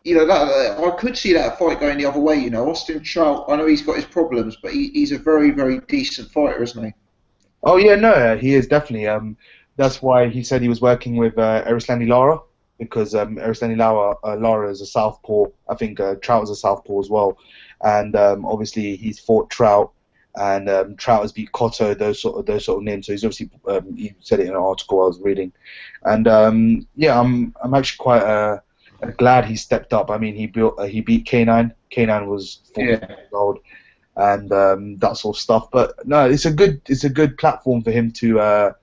Speaker 1: I could see that fight going the other way. Austin Trout, I know he's got his problems, but he's a very, very decent fighter, isn't he?
Speaker 2: Oh yeah, no, he is definitely. That's why he said he was working with Erislandy Lara, because Erislandy Lara is a southpaw. I think Trout is a southpaw as well, and obviously he's fought Trout, and Trout has beat Cotto, those sort of names. So he's obviously he said it in an article I was reading, and I'm actually quite glad he stepped up. I mean, he beat K9. K9 was 40 years old, and that sort of stuff. But no, it's a good platform for him to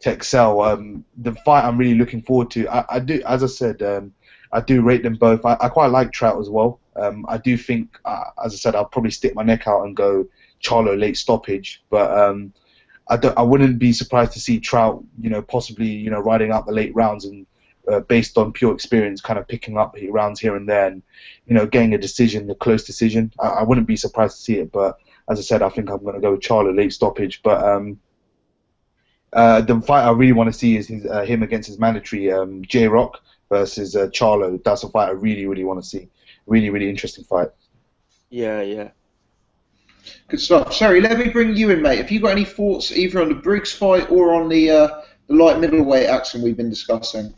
Speaker 2: excel. The fight I'm really looking forward to. I do, as I said, I do rate them both. I quite like Trout as well. I do think, as I said, I'll probably stick my neck out and go Charlo late stoppage. But I wouldn't be surprised to see Trout, possibly, riding out the late rounds and based on pure experience, kind of picking up rounds here and there, and getting a close decision. I wouldn't be surprised to see it. But as I said, I think I'm going to go with Charlo late stoppage. But the fight I really want to see is him against his mandatory J-Rock versus Charlo. That's a fight I really, really want to see. Really, really interesting fight.
Speaker 4: Yeah.
Speaker 1: Good stuff. Sorry, let me bring you in, mate. Have you got any thoughts either on the Briggs fight or on the light middleweight action we've been discussing?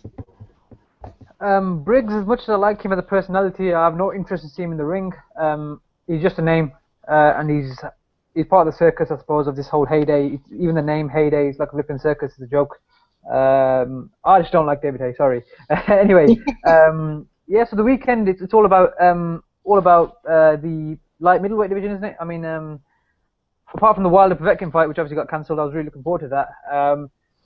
Speaker 5: Briggs, as much as I like him as a personality, I have no interest in seeing him in the ring. He's just a name, and he's part of the circus, I suppose, of this whole Heyday. Even the name Heyday is like a flipping circus, is a joke. I just don't like David Haye, sorry. Anyway, so the weekend, it's all about the light middleweight division, isn't it? I mean, apart from the Wilder Povetkin fight, which obviously got cancelled, I was really looking forward to that.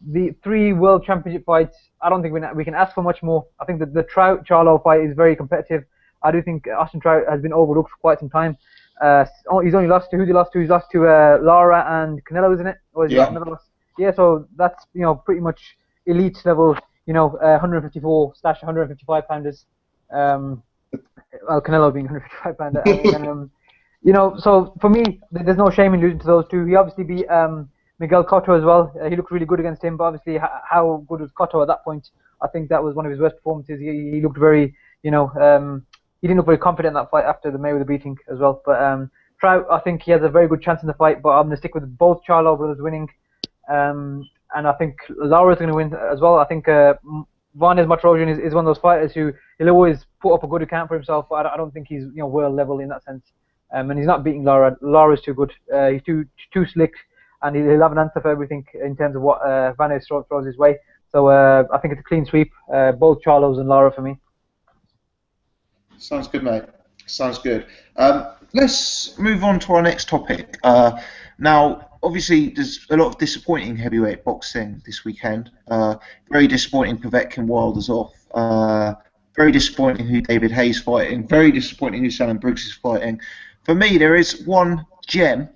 Speaker 5: The 3 World Championship fights, I don't think we can ask for much more. I think that the Trout-Charlo fight is very competitive. I do think Austin Trout has been overlooked for quite some time. He's only lost to, who's he lost to? He's lost to Lara and Canelo, isn't it? Or is he another loss? Yeah, so that's, pretty much elite level, 154 / 155 pounders. Well, Canelo being 155 pounder. So for me, there's no shame in losing to those two. He obviously beat Miguel Cotto as well. He looked really good against him, but obviously how good was Cotto at that point? I think that was one of his worst performances. He looked very, he didn't look very confident in that fight after the Mayweather beating as well. But Trout, I think he has a very good chance in the fight, but I'm going to stick with both Charlo brothers winning. And I think Lara's going to win as well. I think Varnes Matrosian is one of those fighters who he'll always put up a good account for himself, but I don't think he's world level in that sense. And he's not beating Lara. Lara's too good. He's too slick, and he'll have an answer for everything in terms of what Varnes throws his way. So I think it's a clean sweep. Both Charlos and Lara for me.
Speaker 1: Sounds good, mate. Sounds good. Let's move on to our next topic. Now, obviously, there's a lot of disappointing heavyweight boxing this weekend. Very disappointing Povetkin Wilder's off. Very disappointing who David Haye's fighting. Very disappointing who Shannon Briggs is fighting. For me, there is one gem,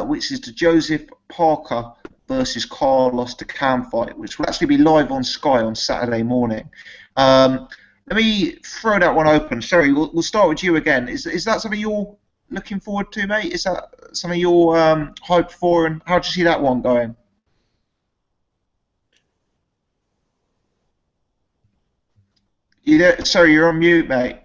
Speaker 1: which is the Joseph Parker versus Carlos Takam fight, which will actually be live on Sky on Saturday morning. Let me throw that one open. Sherry, we'll start with you again. Is that something you're looking forward to, mate? Is that something you're hyped for, and how do you see that one going? Sorry, you're on mute, mate.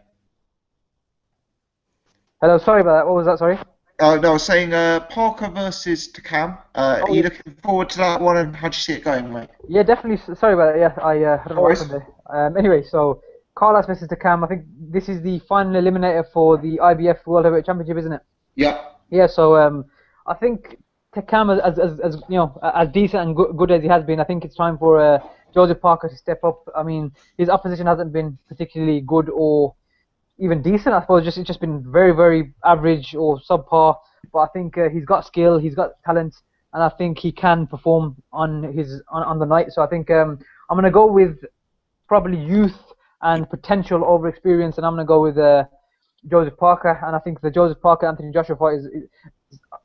Speaker 5: Hello, sorry about that. What was that, sorry?
Speaker 1: No, I was saying Parker versus Takam. Are you looking forward to that one, and how do you see it going, mate?
Speaker 5: Yeah, definitely. Sorry about that. Yeah, I don't know what happened there. Anyway, so Carlos versus Takam. I think this is the final eliminator for the IBF World Heavyweight Championship, isn't it?
Speaker 1: Yeah.
Speaker 5: Yeah. So I think Takam as you know, as decent and good as he has been, I think it's time for Joseph Parker to step up. I mean, his opposition hasn't been particularly good or even decent. I suppose it's just been very, very average or subpar. But I think he's got skill, he's got talent, and I think he can perform on the night. So I think I'm gonna go with probably youth and potential over experience, and I'm gonna go with Joseph Parker. And I think the Joseph Parker Anthony Joshua fight is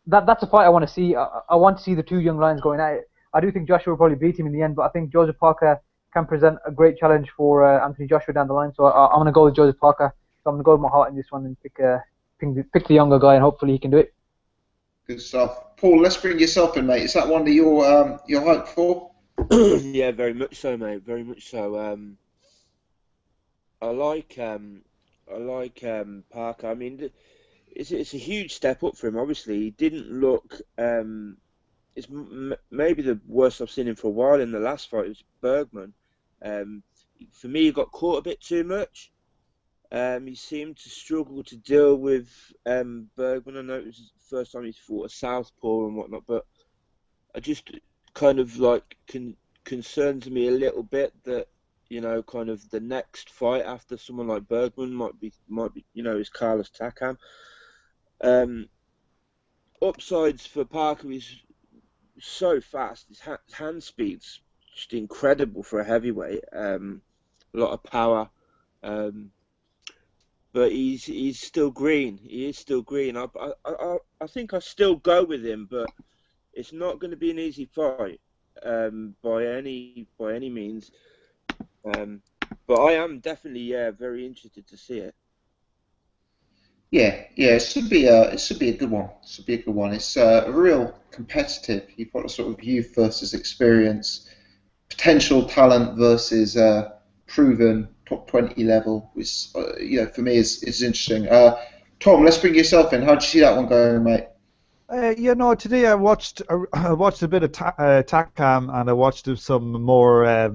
Speaker 5: that's a fight I want to see. I want to see the two young lions going at it. I do think Joshua will probably beat him in the end, but I think Joseph Parker can present a great challenge for Anthony Joshua down the line. So I'm going to go with Joseph Parker. So I'm going to go with my heart in this one and pick the younger guy, and hopefully he can do it.
Speaker 1: Good stuff. Paul, let's bring yourself in, mate. Is that one that you're hyped for?
Speaker 4: Yeah, very much so, mate. Very much so. I like Parker. I mean, it's a huge step up for him. Obviously, he didn't look. It's maybe the worst I've seen him for a while. In the last fight, it was Bergman. For me, he got caught a bit too much. He seemed to struggle to deal with Bergman. I know it was the first time he's fought a southpaw and whatnot, but I just kind of like concerns me a little bit that, you know, kind of the next fight after someone like Bergman might be you know, is Carlos Takam. Upsides for Parker, he's so fast. His hand speed's just incredible for a heavyweight. A lot of power. But he's still green. He is still green. I think I still go with him, but it's not going to be an easy fight by any means. But I am definitely very interested to see it.
Speaker 1: Yeah, it should be a good one. It should be a good one. It's real competitive. You've got a sort of youth versus experience, potential talent versus proven top 20 level, which you know, for me is interesting. Tom, let's bring yourself in. How did you see that one going, mate?
Speaker 3: Today I watched a bit of Takam, and I watched some more. I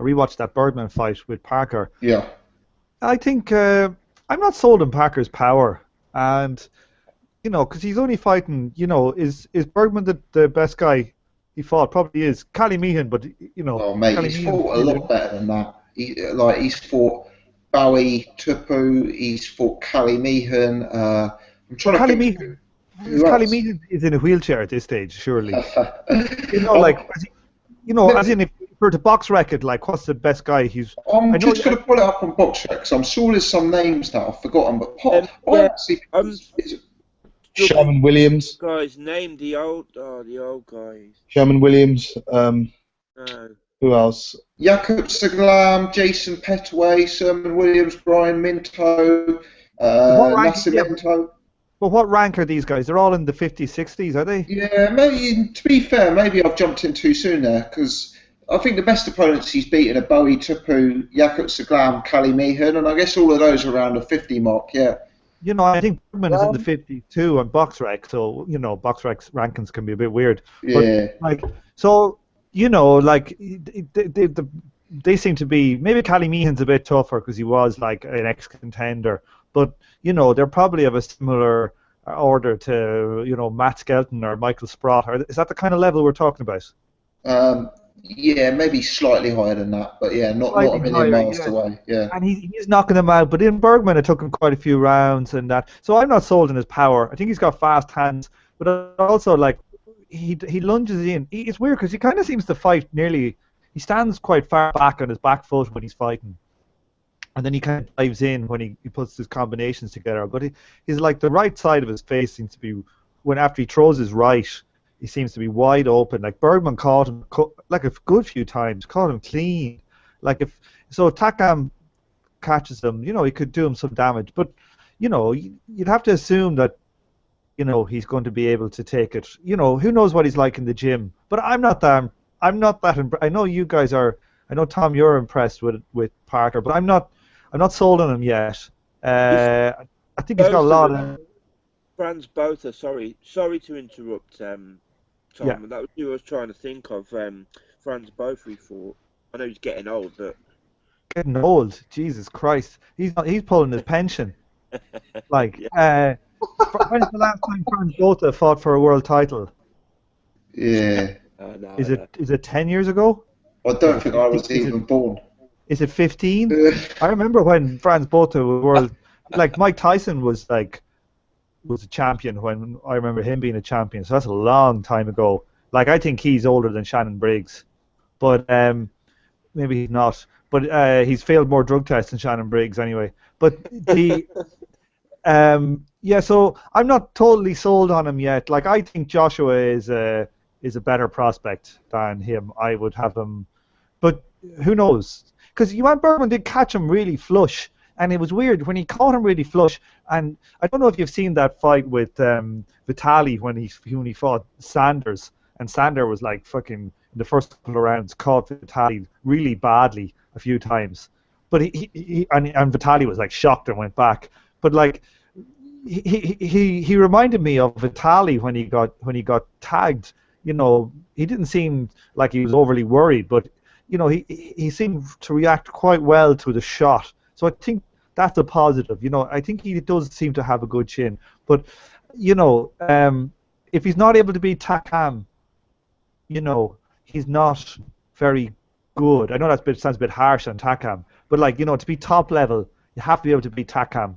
Speaker 3: rewatched that Birdman fight with Parker.
Speaker 1: Yeah.
Speaker 3: I think I'm not sold on Parker's power, and you know, because he's only fighting. You know, is Bergman the best guy he fought? Probably is. Cali Meehan, but you know.
Speaker 1: Oh mate, he's fought a lot better than that. He's fought Bowie, Tupu, he's fought Cali Meehan. I'm trying to think.
Speaker 3: Cali Meehan is in a wheelchair at this stage, surely. You know, like, you know, as in if for the box record, like, what's the best guy?
Speaker 1: I'm just going to pull it up on box record, because I'm sure there's some names that I've forgotten. But
Speaker 2: Sherman Williams.
Speaker 4: Guys, name the old guys.
Speaker 2: Sherman Williams. Who else?
Speaker 1: Jakob Saglam, Jason Petaway, Sherman Williams, Brian Minto, Nascimento.
Speaker 3: But what rank are these guys? They're all in the 50s, 60s, are they?
Speaker 1: Yeah, maybe, to be fair, maybe I've jumped in too soon there, because I think the best opponents he's beaten are Bowie, Tupu, Jakob Saglam, Cali Meehan, and I guess all of those are around the 50 mark, yeah.
Speaker 3: You know, I think Bergman is in the 50s too on BoxRec, so, you know, BoxRec's rankings can be a bit weird.
Speaker 1: Yeah.
Speaker 3: But, like, so, you know, like, they seem to be, maybe Cali Meehan's a bit tougher because he was, like, an ex-contender, but, you know, they're probably of a similar order to, you know, Matt Skelton or Michael Sprott. Is that the kind of level we're talking about?
Speaker 1: Yeah, maybe slightly higher than that, but yeah, not a million miles away. Yeah.
Speaker 3: And he's knocking them out, but in Bergman it took him quite a few rounds and that. So I'm not sold on his power. I think he's got fast hands, but also like he lunges in. It's weird because he kind of seems to fight nearly. He stands quite far back on his back foot when he's fighting, and then he kind of dives in when he puts his combinations together. But he's like the right side of his face seems to be after he throws his right. He seems to be wide open. Like Bergman caught him like a good few times, caught him clean. Like if Takam catches him, you know, he could do him some damage. But you know, you'd have to assume that, you know, he's going to be able to take it. You know, who knows what he's like in the gym? But I'm not that. I know you guys are. I know Tom, you're impressed with Parker, but I'm not sold on him yet. I think he's got a lot of.
Speaker 4: Franz Botha, sorry to interrupt, Tom. Yeah. That was who I was trying to think of. Franz Botha, he fought. I know he's getting old, but
Speaker 3: getting old. Jesus Christ, he's pulling his pension. Like, when's the last time Franz Botha fought for a world title?
Speaker 1: Yeah.
Speaker 4: No,
Speaker 3: Is it 10 years ago?
Speaker 1: I don't think I was even born.
Speaker 3: Is it 15? I remember when Franz Botha was world, like Mike Tyson was a champion when I remember him being a champion. So that's a long time ago. Like I think he's older than Shannon Briggs, but maybe he's not. But he's failed more drug tests than Shannon Briggs anyway. But the yeah, so I'm not totally sold on him yet. Like I think Joshua is a better prospect than him. I would have him, but who knows? Because Johan Bergman did catch him really flush, and it was weird when he caught him really flush. And I don't know if you've seen that fight with Vitali when he fought Sanders, and Sander was like fucking in the first couple of rounds caught Vitali really badly a few times, but he and Vitali was like shocked and went back. But like he reminded me of Vitali when he got tagged. You know, he didn't seem like he was overly worried, but you know, he seemed to react quite well to the shot. So I think that's a positive. You know, I think he does seem to have a good chin. But, you know, if he's not able to beat Takam, you know, he's not very good. I know that sounds a bit harsh on Takam, but like, you know, to be top level, you have to be able to beat Takam.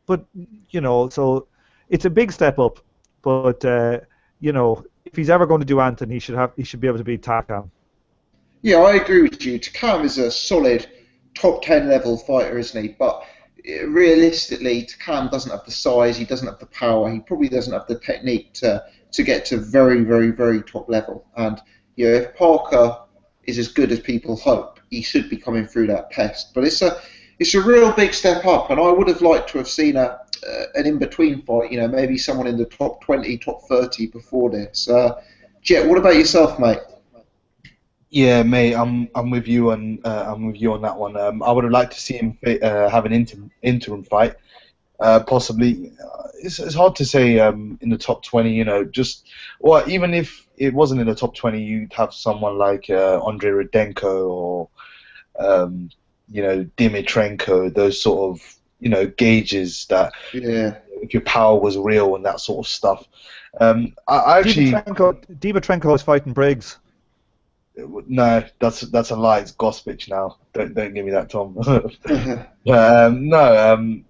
Speaker 3: But, you know, so it's a big step up. But, you know, if he's ever going to do anything, he should be able to beat Takam.
Speaker 1: Yeah, I agree with you. Takam is a solid top 10 level fighter, isn't he? But realistically, Takam doesn't have the size, he doesn't have the power, he probably doesn't have the technique to get to very, very, very top level. And you know, if Parker is as good as people hope, he should be coming through that test. But it's a real big step up, and I would have liked to have seen an in-between fight. You know, maybe someone in the top 20, top 30 before this. Jet, what about yourself, mate?
Speaker 2: Yeah, mate, I'm with you on that one. I would have liked to see him have an interim fight, possibly. It's hard to say in the top 20. You know, even if it wasn't in the top 20, you'd have someone like Andrei Rudenko or you know, Dimitrenko. Those sort of, you know, gauges that if your power was real and that sort of stuff. I actually
Speaker 3: Dimitrenko is fighting Briggs.
Speaker 2: No, that's a lie. It's Gospich now. Don't give me that, Tom. No,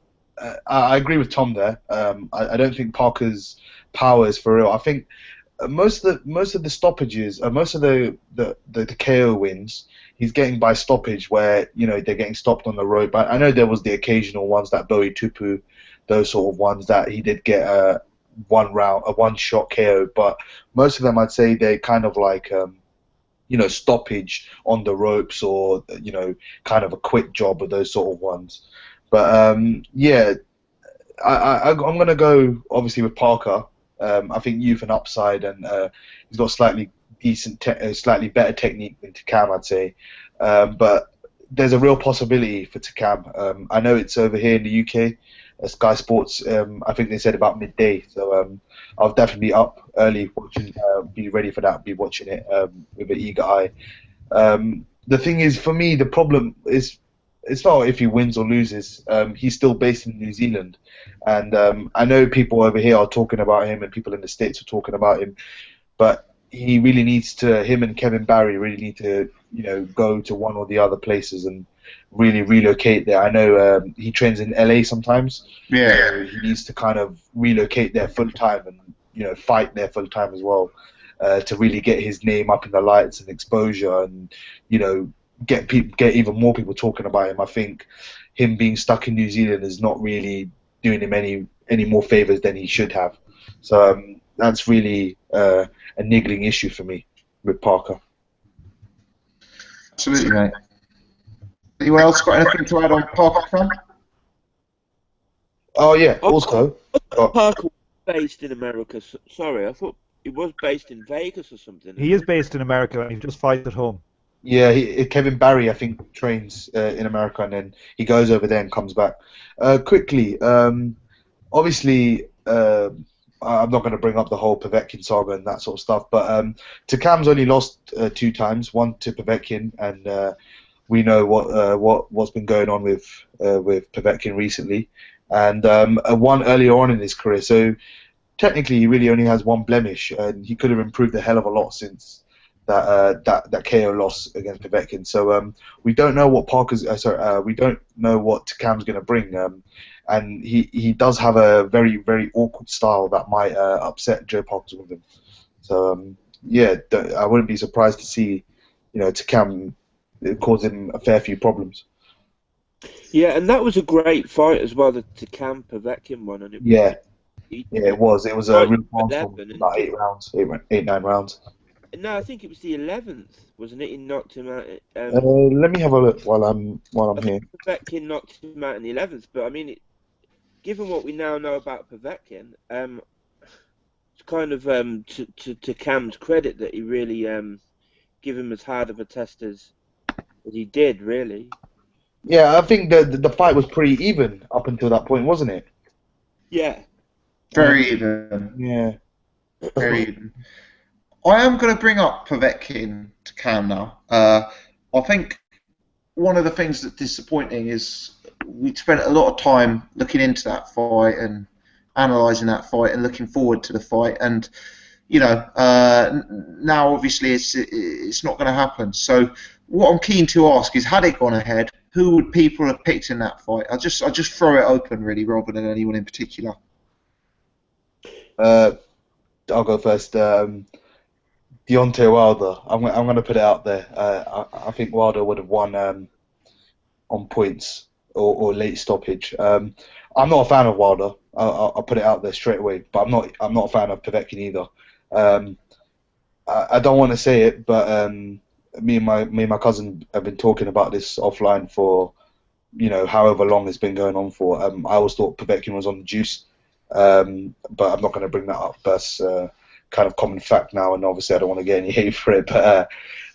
Speaker 2: I agree with Tom there. I don't think Parker's power is for real. I think most of the stoppages, most of the KO wins, he's getting by stoppage where, you know, they're getting stopped on the rope. I know there was the occasional ones that Bowie Tupu, those sort of ones that he did get a one shot KO, but most of them I'd say they kind of like you know, stoppage on the ropes or, you know, kind of a quick job of those sort of ones. But yeah, I'm going to go obviously with Parker. I think youth and upside, and he's got slightly better technique than Takam, I'd say. But there's a real possibility for Takam. I know it's over here in the UK. Sky Sports, I think they said about midday, so I'll definitely be up early watching, be ready for that, be watching it with an eager eye. The thing is, for me, the problem is it's not if he wins or loses. He's still based in New Zealand, and I know people over here are talking about him, and people in the States are talking about him, but he really needs to. Him and Kevin Barry really need to, you know, go to one or the other places and really relocate there. I know he trains in LA sometimes.
Speaker 1: Yeah.
Speaker 2: So he needs to kind of relocate there full time and, you know, fight there full time as well, to really get his name up in the lights and exposure, and, you know, get even more people talking about him. I think him being stuck in New Zealand is not really doing him any more favors than he should have. So that's really a niggling issue for me with Parker.
Speaker 1: Absolutely, mate. Anyone else got anything to add on Parker front?
Speaker 2: Oh yeah, also
Speaker 4: Parker was based in America. Sorry, I thought he was based in Vegas or something.
Speaker 3: He is based in America and he just fights at home.
Speaker 2: Yeah, Kevin Barry, I think, trains in America, and then he goes over there and comes back. Quickly, obviously, I'm not going to bring up the whole Povetkin saga and that sort of stuff, but Takam's only lost 2 times, one to Povetkin, and we know what's been going on with Povetkin recently, and one earlier on in his career. So technically he really only has one blemish, and he could have improved a hell of a lot since that KO loss against Povetkin. So we don't know what we don't know what Takam's going to bring, and he does have a very very awkward style that might upset Joe Parker's with him. So yeah, I wouldn't be surprised to see Takam cause him a fair few problems.
Speaker 4: Yeah, and that was a great fight as well, the Takam Povetkin one, and
Speaker 2: it was a real fun, about 9 rounds.
Speaker 4: No, I think it was the 11th, wasn't it? He knocked him out.
Speaker 2: Let me have a look while I'm here.
Speaker 4: Povetkin knocked him out in the 11th, but I mean, given what we now know about Povetkin, it's kind of to Cam's credit that he really give him as hard of a test as he did, really.
Speaker 2: Yeah, I think the fight was pretty even up until that point, wasn't it?
Speaker 4: Yeah.
Speaker 1: Very even.
Speaker 2: Yeah.
Speaker 1: Very even. I am going to bring up Povetkin to Cam now. I think one of the things that's disappointing is we spent a lot of time looking into that fight and analysing that fight and looking forward to the fight. And, now obviously it's not going to happen. So what I'm keen to ask is, had it gone ahead, who would people have picked in that fight? I'll just throw it open, really, rather than anyone in particular.
Speaker 2: I'll go first. Deontay Wilder. I'm going to put it out there. I think Wilder would have won on points or late stoppage. I'm not a fan of Wilder. I'll put it out there straight away. But I'm not a fan of Povetkin either. I don't want to say it, but me and my cousin have been talking about this offline for however long it's been going on for. I always thought Povetkin was on the juice, but I'm not going to bring that up. That's kind of common fact now, and obviously I don't want to get any hate for it, but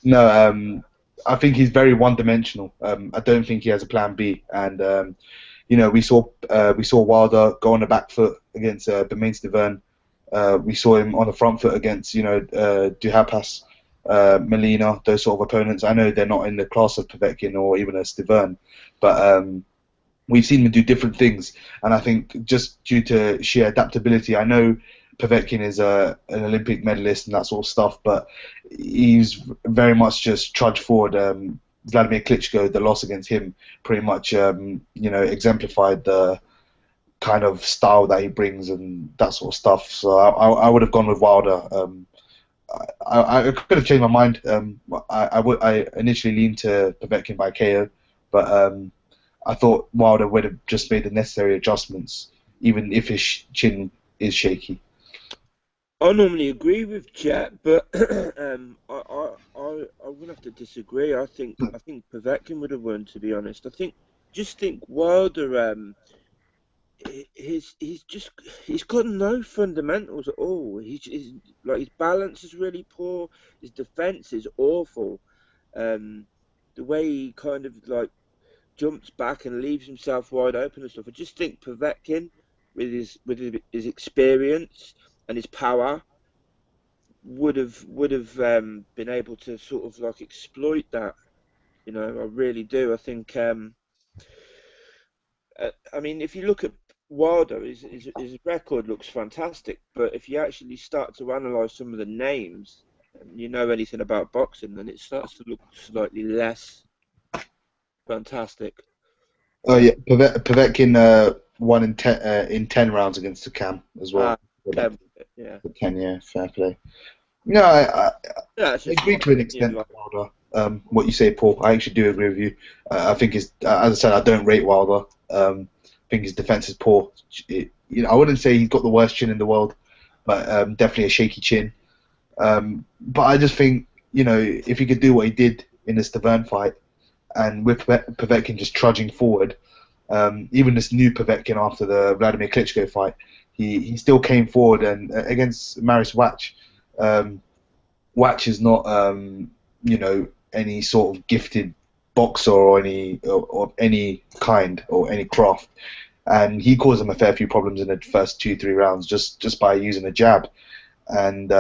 Speaker 2: no, I think he's very one-dimensional. I don't think he has a plan B, and we saw Wilder go on the back foot against Bermane Stiverne. We saw him on the front foot against Duhaupas, Molina, those sort of opponents. I know they're not in the class of Povetkin or even a Stiverne, but we've seen him do different things, and I think just due to sheer adaptability, I know Povetkin is an Olympic medalist and that sort of stuff, but he's very much just trudged forward. Vladimir Klitschko, the loss against him, pretty much exemplified the kind of style that he brings and that sort of stuff. So I would have gone with Wilder. I could have changed my mind. I initially leaned to Povetkin by KO, but I thought Wilder would have just made the necessary adjustments, even if his chin is shaky.
Speaker 4: I normally agree with Jet, but I would have to disagree. I think Povetkin would have won, to be honest. I think Wilder, he's got no fundamentals at all. His balance is really poor. His defense is awful. The way he kind of jumps back and leaves himself wide open and stuff. I just think Povetkin, with his experience and his power, would have been able to sort of exploit that. I really do. I think. I mean, if you look at Wilder, his record looks fantastic, but if you actually start to analyse some of the names, and you know anything about boxing, then it starts to look slightly less fantastic.
Speaker 2: Oh yeah, Povetkin won in 10 rounds against Takam as well.
Speaker 4: 10, yeah.
Speaker 2: 10, yeah, fair play. No, I agree to an extent, Wilder. What you say, Paul, I actually do agree with you. I think as I said, I don't rate Wilder. I think his defense is poor. I wouldn't say he's got the worst chin in the world, but definitely a shaky chin. But I just think, if he could do what he did in the Stiverne fight, and with Povetkin just trudging forward, even this new Povetkin after the Vladimir Klitschko fight, he still came forward, and against Marius Whyte, Whyte is not any sort of gifted boxer or any kind or any craft, and he caused him a fair few problems in the first 2-3 rounds just by using a jab, and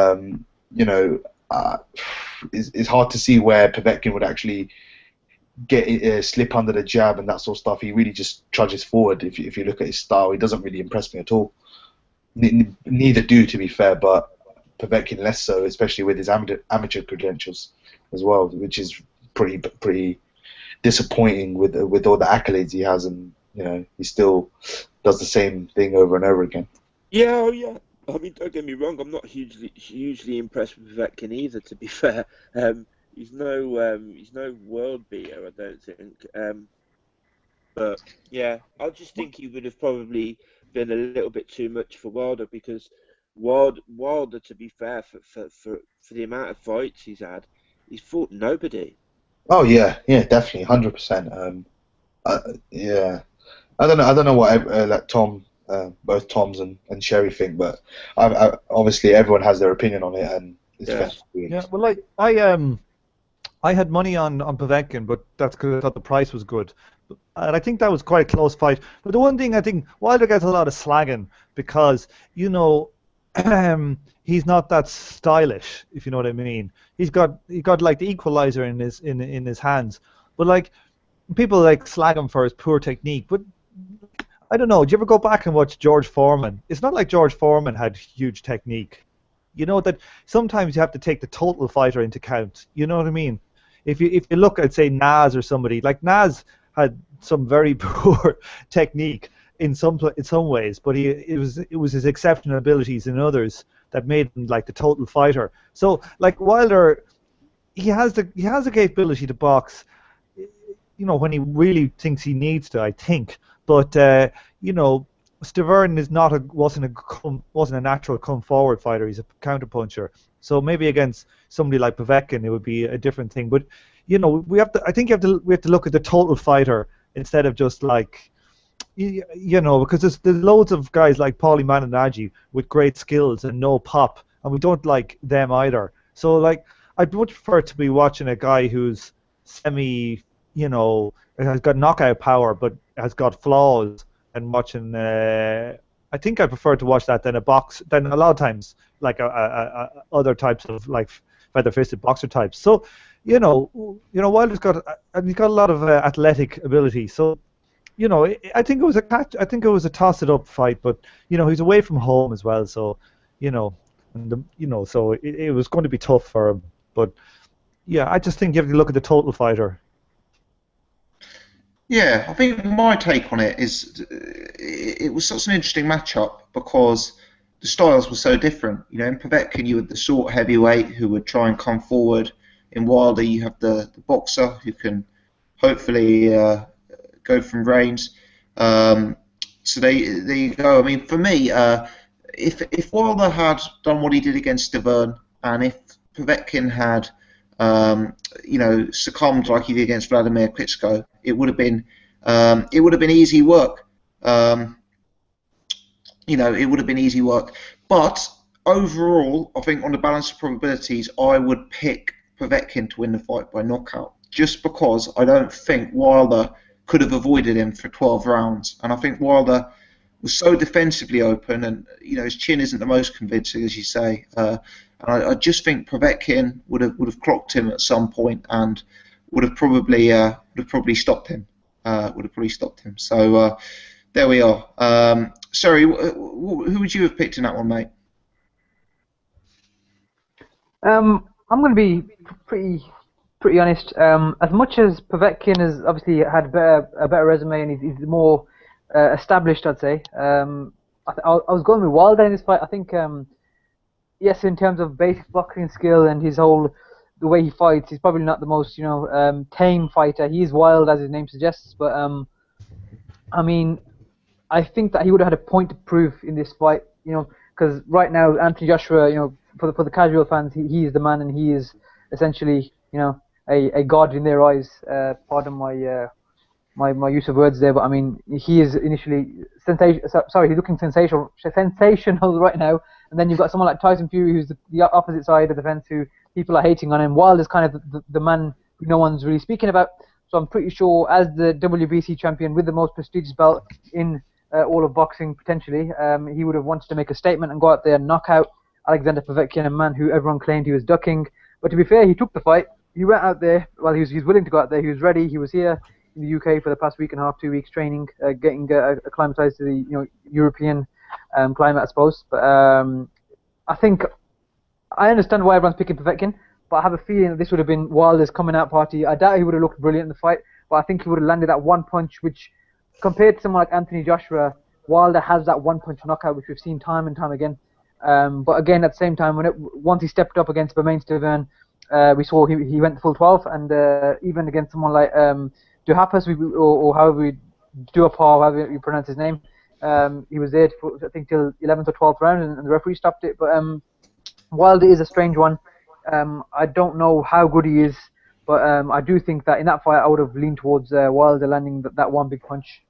Speaker 2: it's hard to see where Povetkin would actually get slip under the jab and that sort of stuff. He really just trudges forward. If you look at his style, he doesn't really impress me at all. neither do, to be fair, but Povetkin less so, especially with his amateur credentials as well, which is pretty disappointing with all the accolades he has, and he still does the same thing over and over again.
Speaker 4: Yeah, oh yeah. I mean, don't get me wrong. I'm not hugely impressed with Povetkin either. To be fair, he's no world beater, I don't think. But yeah, I just think he would have probably been a little bit too much for Wilder, because Wilder, to be fair, for the amount of fights he's had, he's fought nobody.
Speaker 2: Oh yeah, definitely, 100%. Yeah, I don't know what like Tom, both Toms and Sherry think, but obviously everyone has their opinion on it, and it's best.
Speaker 3: Yeah, well, like I had money on Povetkin, but that's because I thought the price was good. And I think that was quite a close fight. But the one thing I think, Wilder gets a lot of slagging because, he's not that stylish, if you know what I mean. He got like the equalizer in his hands. But like people like slag him for his poor technique. But I don't know, do you ever go back and watch George Foreman? It's not like George Foreman had huge technique. You know that sometimes you have to take the total fighter into account. You know what I mean? If you look at, say, Naz or somebody, like Naz had some very poor technique in some ways, but it was his exceptional abilities in others that made him like the total fighter. So like Wilder, he has the capability to box, when he really thinks he needs to, I think. But Stavern wasn't a natural come forward fighter. He's a counter puncher. So maybe against somebody like Povetkin, it would be a different thing. But we have to look at the total fighter instead of just like, because there's loads of guys like Paulie Malignaggi with great skills and no pop, and we don't like them either. So like, I'd much prefer to be watching a guy who's semi, has got knockout power but has got flaws, and watching. I think I prefer to watch that than a lot of times like other types of like feather-fisted boxer types. So, Wilder's got a lot of athletic ability. So, I think it was a toss-it-up fight, but he's away from home as well. So, so it was going to be tough for him. But yeah, I just think you have to look at the total fighter.
Speaker 1: Yeah, I think my take on it is it was such an interesting matchup because the styles were so different. In Povetkin you had the short heavyweight who would try and come forward. In Wilder you have the boxer who can hopefully go from range. So there you go. I mean, for me, if Wilder had done what he did against Stavern, and if Povetkin had succumbed like he did against Vladimir Klitschko, it would have been easy work. It would have been easy work. But overall, I think on the balance of probabilities, I would pick Povetkin to win the fight by knockout, just because I don't think Wilder could have avoided him for 12 rounds. And I think Wilder was so defensively open, and his chin isn't the most convincing, as you say. And I just think Povetkin would have clocked him at some point and would have probably stopped him. So there we are. Sorry, who would you have picked in that one, mate?
Speaker 5: I'm going to be pretty honest. As much as Povetkin has obviously had a better resume and he's more established, I'd say. I was going with Wilder in this fight. I think. Yes, in terms of basic boxing skill and the way he fights, he's probably not the most, tame fighter. He is wild, as his name suggests, but I mean, I think that he would have had a point to prove in this fight, because right now Anthony Joshua, for the casual fans, he is the man, and he is essentially, a god in their eyes. Pardon my use of words there, but I mean, he is initially he's looking sensational right now. And then you've got someone like Tyson Fury, who's the opposite side of the fence, who people are hating on him. Wilder's kind of the man who no one's really speaking about. So I'm pretty sure, as the WBC champion with the most prestigious belt in all of boxing, potentially, he would have wanted to make a statement and go out there and knock out Alexander Povetkin, a man who everyone claimed he was ducking. But to be fair, he took the fight. He went out there. Well, he was willing to go out there. He was ready. He was here in the UK for the past week and a half, 2 weeks training, getting acclimatized to the European climate, I suppose. But I think I understand why everyone's picking Povetkin, but I have a feeling that this would have been Wilder's coming out party. I doubt he would have looked brilliant in the fight, but I think he would have landed that one punch, which compared to someone like Anthony Joshua, Wilder has that one punch knockout, which we've seen time and time again. But again, at the same time, once he stepped up against Bermane Stiverne, we saw he went full 12, and even against someone like Duhaupas, or however we Duhaupas, however you pronounce his name, he was there for, I think, till 11th or 12th round, and the referee stopped it. But Wilder is a strange one. I don't know how good he is, but I do think that in that fight I would have leaned towards Wilder landing that one big punch.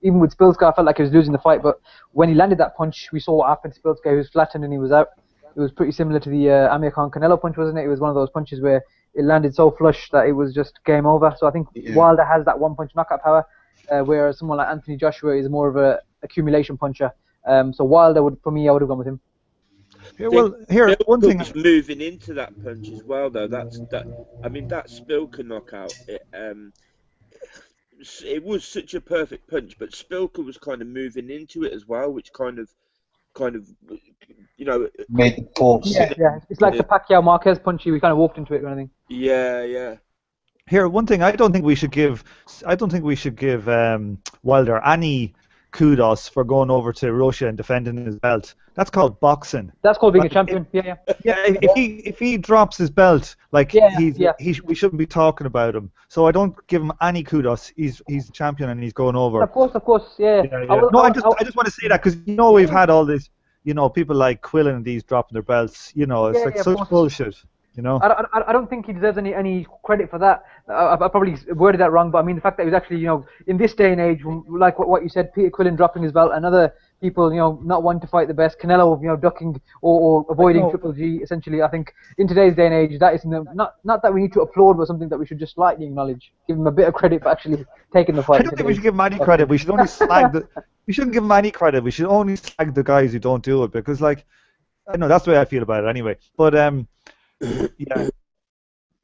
Speaker 5: Even with Spilska, I felt like he was losing the fight, but when he landed that punch, we saw what happened to Spilska. He was flattened and he was out. It was pretty similar to the Amir Khan Canelo punch, wasn't it? It was one of those punches where it landed so flush that it was just game over. So I think Wilder has that one punch knockout power, whereas someone like Anthony Joshua is more of a accumulation puncher. So Wilder for me, I would have gone with him.
Speaker 3: Yeah, well, here one thing.
Speaker 4: Moving into that punch as well, though. That Spilka knockout. It was such a perfect punch, but Spilka was kind of moving into it as well, which kind of,
Speaker 2: made the pause.
Speaker 5: Yeah. It's like the Pacquiao Marquez punch. We kind of walked into it, kind of thing.
Speaker 4: Yeah.
Speaker 3: Here, one thing I don't think we should give Wilder any kudos for going over to Russia and defending his belt. That's called boxing.
Speaker 5: That's called being a champion. Yeah.
Speaker 3: If he drops his belt, like we shouldn't be talking about him. So I don't give him any kudos. He's a champion and he's going over.
Speaker 5: Of course, yeah.
Speaker 3: I just want to say that because we've had all this, people like Quillen and these dropping their belts. It's such bullshit.
Speaker 5: I don't think he deserves any credit for that. I probably worded that wrong, but I mean the fact that he was actually, in this day and age, like what you said, Peter Quillen dropping his belt and other people, not wanting to fight the best, Canelo, ducking or avoiding Triple G. Essentially, I think in today's day and age, that is not that we need to applaud, but something that we should just slightly acknowledge, give him a bit of credit for actually taking the fight.
Speaker 3: I don't think we should give him any credit. We should only slag we shouldn't give him any credit. We should only slag the guys who don't do it because, like, I don't know, that's the way I feel about it anyway. But yeah.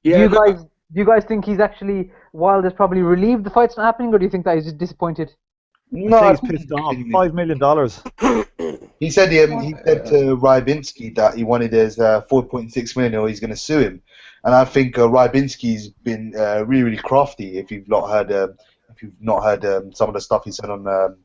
Speaker 5: Do you guys think he's actually Wilder's probably relieved the fight's not happening, or do you think that he's just disappointed?
Speaker 2: No,
Speaker 3: he's pissed off. $5 million.
Speaker 2: He said to Rybinski that he wanted his 4.6 million, or he's going to sue him. And I think Rybinski's been really, really crafty. If you've not heard, some of the stuff he said on.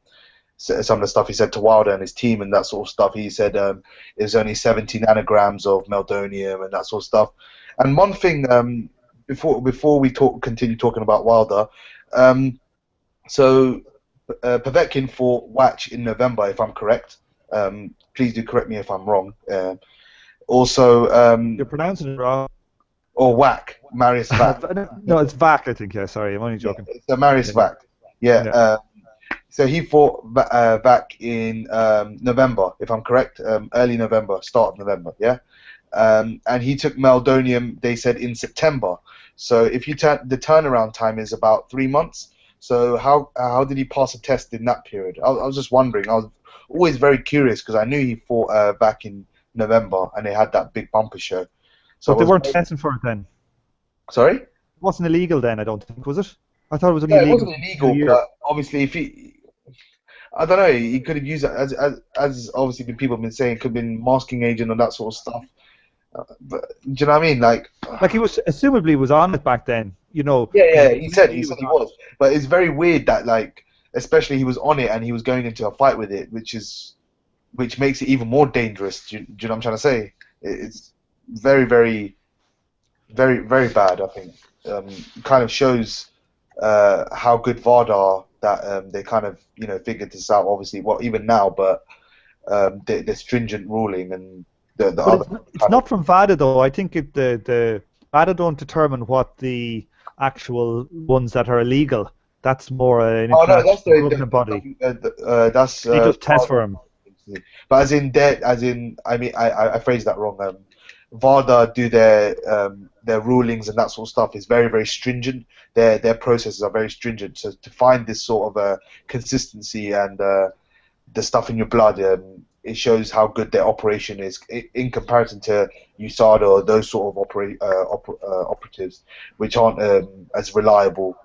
Speaker 2: Some of the stuff he said to Wilder and his team and that sort of stuff. He said it was only 70 nanograms of meldonium and that sort of stuff. And one thing, before we continue talking about Wilder, so Povetkin fought Whyte in November, if I'm correct. Please do correct me if I'm wrong. Also,
Speaker 3: you're pronouncing it wrong.
Speaker 2: Or Whack, Marius Vac.
Speaker 3: No, it's Vac, I think. Yeah, sorry, I'm only joking.
Speaker 2: Yeah, it's Marius Vac. Yeah. So he fought back in November, if I'm correct, early November, start of November, yeah? And he took meldonium, they said, in September. So if you the turnaround time is about 3 months. So how did he pass a test in that period? I was just wondering. I was always very curious because I knew he fought back in November and they had that big bumper show. So
Speaker 3: but they weren't testing for it then?
Speaker 2: Sorry?
Speaker 3: It wasn't illegal then, I don't think, was it? I thought it was only illegal.
Speaker 2: It wasn't illegal, but obviously if I don't know, he could have used it as obviously people have been saying, it could have been masking agent and that sort of stuff. But do you know what I mean? Like
Speaker 3: he was assumably was on it back then,
Speaker 2: Yeah, he said he was. But it's very weird that, like, especially he was on it and he was going into a fight with it, which makes it even more dangerous. Do you know what I'm trying to say? It's very, very, very, very bad. I think kind of shows how good VAR are. That they kind of figured this out. Obviously, even now, but the stringent ruling and the other.
Speaker 3: It's not from VADA though. I think the VADA don't determine what the actual ones that are illegal. That's more an
Speaker 2: that's
Speaker 3: the body.
Speaker 2: That's
Speaker 3: they just test for them.
Speaker 2: But I phrased that wrong. VADA do their rulings and that sort of stuff is very, very stringent. Their processes are very stringent. So to find this sort of consistency and the stuff in your blood, it shows how good their operation is in comparison to USADA or those sort of operatives, which aren't as reliable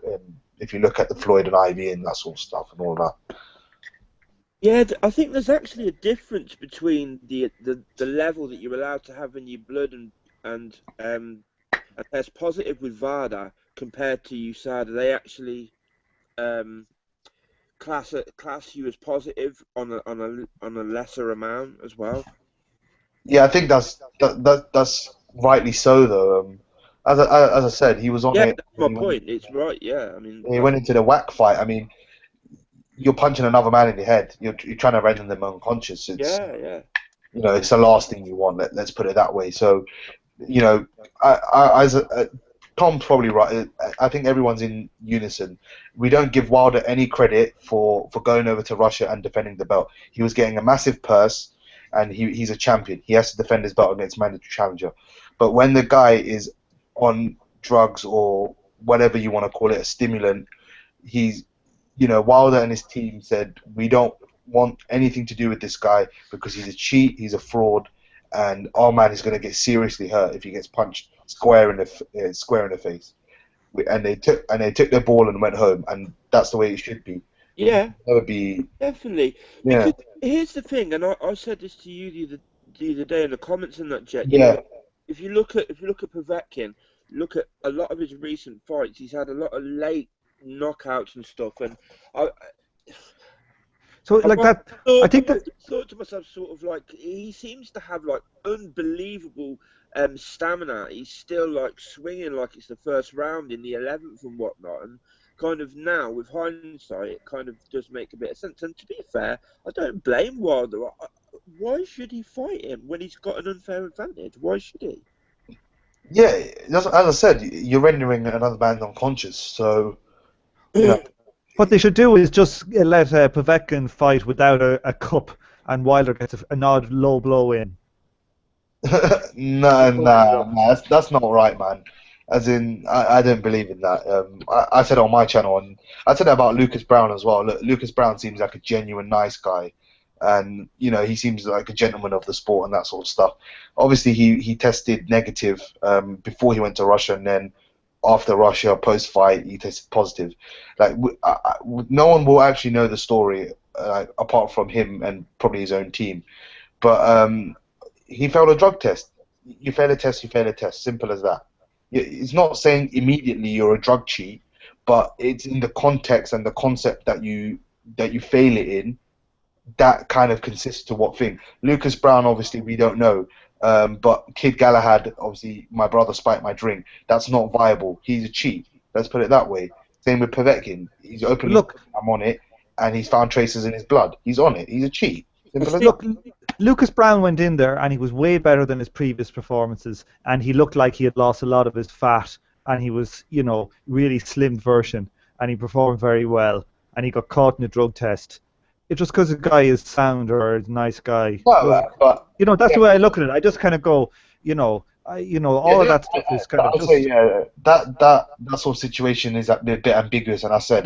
Speaker 2: if you look at the Floyd and Ivy and that sort of stuff and all that.
Speaker 4: Yeah, I think there's actually a difference between the level that you're allowed to have in your blood and test positive with VADA compared to USADA. They actually class you as positive on a lesser amount as well.
Speaker 2: Yeah, I think that's rightly so though. As I said, he was on
Speaker 4: Yeah,
Speaker 2: it.
Speaker 4: that's my point. It's right. Yeah, I mean,
Speaker 2: He went into the whack fight. I mean, you're punching another man in the head. You're trying to render them unconscious. It's
Speaker 4: yeah.
Speaker 2: it's the last thing you want. Let's put it that way. So Tom's probably right. I think everyone's in unison. We don't give Wilder any credit for going over to Russia and defending the belt. He was getting a massive purse, and he's a champion. He has to defend his belt against mandatory challenger. But when the guy is on drugs or whatever you want to call it, a stimulant, Wilder and his team said, we don't want anything to do with this guy because he's a cheat, he's a fraud, and our man is going to get seriously hurt if he gets punched square in the face. And they took their ball and went home, and that's the way it should be.
Speaker 4: Yeah,
Speaker 2: Never be.
Speaker 4: definitely.
Speaker 2: Yeah.
Speaker 4: Because here's the thing, and I said this to you the other day in the comments in that jet.
Speaker 2: Yeah.
Speaker 4: If you look at Povetkin, look at a lot of his recent fights. He's had a lot of late knockouts and stuff, and I thought to myself, sort of like, he seems to have like unbelievable stamina. He's still like swinging like it's the first round in the 11th and whatnot, and kind of now with hindsight, it kind of does make a bit of sense. And to be fair, I don't blame Wilder. Why should he fight him when he's got an unfair advantage? Why should he?
Speaker 2: Yeah, as I said, you're rendering another man unconscious. So,
Speaker 3: What they should do is just let Povetkin fight without a cup, and Wilder gets an odd low blow in.
Speaker 2: No, that's not right, man. As in, I don't believe in that. I said on my channel, and I said that about Lucas Brown as well. Look, Lucas Brown seems like a genuine nice guy, and he seems like a gentleman of the sport and that sort of stuff. Obviously, he tested negative before he went to Russia, and then after Russia, post-fight, he tested positive. Like, no one will actually know the story apart from him and probably his own team. But he failed a drug test. You fail a test, you fail a test. Simple as that. It's not saying immediately you're a drug cheat, but it's in the context and the concept that you fail it in. That kind of consists to what thing. Lucas Brown, obviously, we don't know. But Kid Galahad, obviously, my brother spiked my drink. That's not viable. He's a cheat. Let's put it that way. Same with Povetkin. He's openly I'm on it, and he's found traces in his blood. He's on it. He's a cheat.
Speaker 3: Look, Lucas Brown went in there, and he was way better than his previous performances, and he looked like he had lost a lot of his fat, and he was, really slimmed version, and he performed very well, and he got caught in a drug test. It's just because the guy is sound or a nice guy.
Speaker 2: But
Speaker 3: that's the way I look at it. I just kind of go, all of that stuff is kind of just.
Speaker 2: That sort of situation is a bit ambiguous, and I said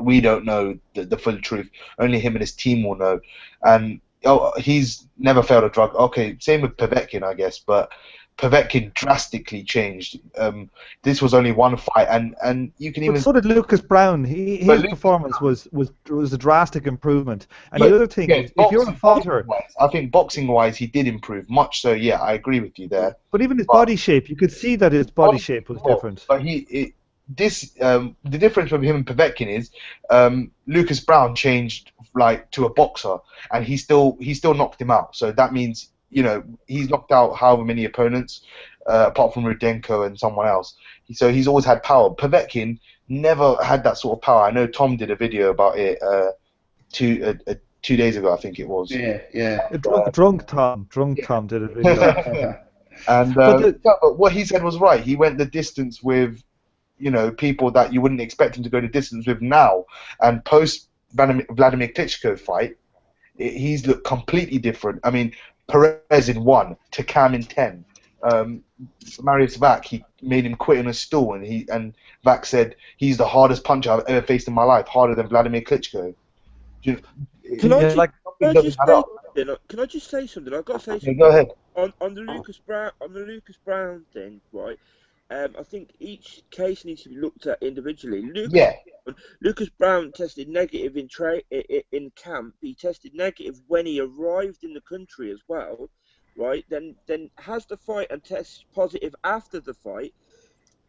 Speaker 2: we don't know the full truth. Only him and his team will know. And he's never failed a drug. Okay, same with Povetkin, I guess, but Povetkin drastically changed. This was only one fight, and you can even.
Speaker 3: But so did Lucas Brown. His performance was a drastic improvement. And the other thing, if you're a fighter,
Speaker 2: I think boxing-wise he did improve much. So yeah, I agree with you there.
Speaker 3: But even his body shape, you could see that his body shape was different.
Speaker 2: But the difference with him and Povetkin is Lucas Brown changed like to a boxer, and he still knocked him out. So that means. He's knocked out however many opponents, apart from Rudenko and someone else. So he's always had power. Povetkin never had that sort of power. I know Tom did a video about it 2 days ago, I think it was.
Speaker 1: Yeah.
Speaker 3: Drunk Tom did a video.
Speaker 2: And but what he said was right. He went the distance with, people that you wouldn't expect him to go the distance with now. And post Vladimir Klitschko fight, he's looked completely different. I mean, Perez in 1, Takam in 10. Marius Vac, he made him quit on a stool, and Vac said he's the hardest puncher I've ever faced in my life, harder than Vladimir Klitschko.
Speaker 4: Can I just say something? I've got to say something.
Speaker 2: Go ahead.
Speaker 4: On the Lucas Brown thing, right? I think each case needs to be looked at individually.
Speaker 2: Yeah.
Speaker 4: Lucas Brown tested negative in camp. He tested negative when he arrived in the country as well, right? Then has the fight and tests positive after the fight.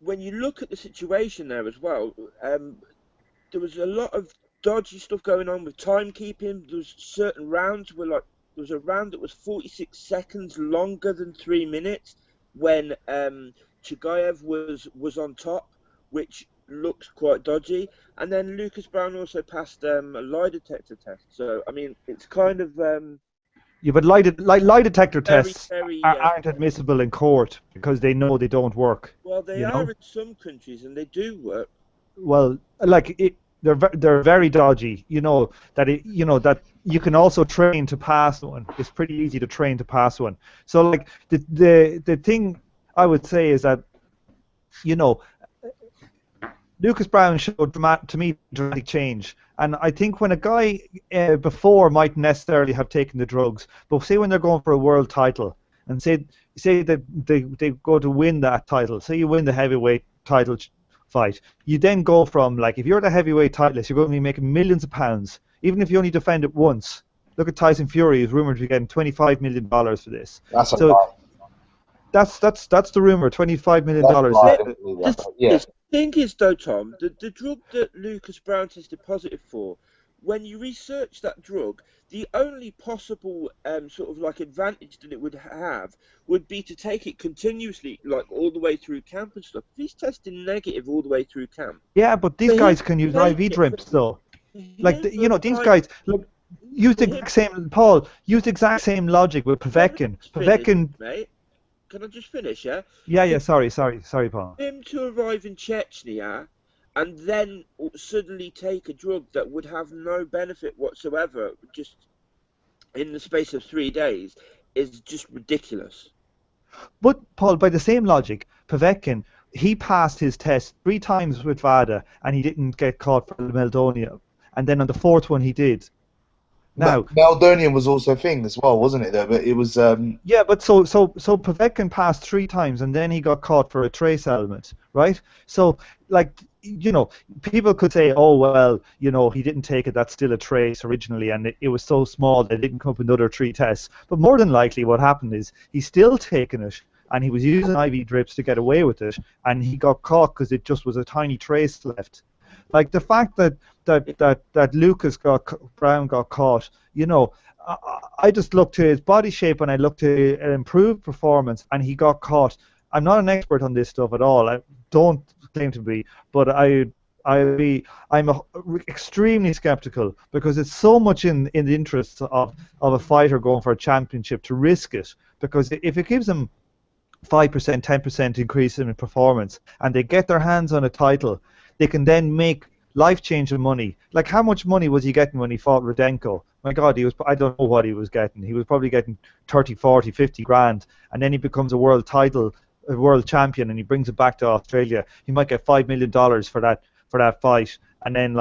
Speaker 4: When you look at the situation there as well, there was a lot of dodgy stuff going on with timekeeping. There was certain rounds where there was a round that was 46 seconds longer than 3 minutes when Chigayev was on top, which looks quite dodgy. And then Lucas Brown also passed a lie detector test. So I mean, it's kind of
Speaker 3: Yeah, but lie detector
Speaker 4: very,
Speaker 3: tests
Speaker 4: very,
Speaker 3: aren't admissible in court because they know they don't work.
Speaker 4: well, they
Speaker 3: you
Speaker 4: are
Speaker 3: know?
Speaker 4: in some countries and they do work.
Speaker 3: Well, they're very dodgy. That you can also train to pass one. It's pretty easy to train to pass one. So like the thing I would say is that Lucas Brown showed dramatic change, and I think when a guy before might necessarily have taken the drugs, but say when they're going for a world title, and say that they go to win that title, say you win the heavyweight title fight, you then go from, like, if you're the heavyweight titleist, you're going to be making millions of pounds, even if you only defend it once. Look at Tyson Fury, who's rumored to be getting $25 million for this.
Speaker 2: That's a lie.
Speaker 3: That's the rumor, $25 million.
Speaker 2: That's a lie. I don't believe that, but yeah.
Speaker 4: The thing is, though, Tom, the drug that Lucas Brown tested positive for, when you research that drug, the only possible sort of like advantage that it would have would be to take it continuously, like all the way through camp and stuff. If he's testing negative all the way through camp.
Speaker 3: Yeah, but these guys can use IV drips, though. Like, these guys, look, use the exact same, Paul, use the exact same logic with Povetkin. Povetkin,
Speaker 4: mate. Can I just finish, yeah?
Speaker 3: Yeah, sorry, Paul.
Speaker 4: Him to arrive in Chechnya and then suddenly take a drug that would have no benefit whatsoever, just in the space of 3 days, is just ridiculous.
Speaker 3: But, Paul, by the same logic, Povetkin, he passed his test 3 times with VADA and he didn't get caught for the meldonium. And then on the 4th one he did. Now,
Speaker 2: meldonium was also a thing as well, wasn't it? Though, but it was.
Speaker 3: Yeah, but so Povetkin passed 3 times, and then he got caught for a trace element, right? So, like, people could say, oh well, he didn't take it. That's still a trace originally, and it was so small that it didn't come up another 3 tests. But more than likely, what happened is he's still taking it, and he was using IV drips to get away with it, and he got caught because it just was a tiny trace left. Like the fact that Lucas Brown got caught, I just looked to his body shape and I looked to an improved performance, and he got caught. I'm not an expert on this stuff at all. I don't claim to be, but I'm extremely skeptical because it's so much in the interest of a fighter going for a championship to risk it, because if it gives them 5%, 10% increase in performance and they get their hands on a title, they can then make life-changing money. Like, how much money was he getting when he fought Rudenko? My God, I don't know what he was getting. He was probably getting 30, 40, 50 grand, and then he becomes a world champion, and he brings it back to Australia. He might get $5 million for that fight, and then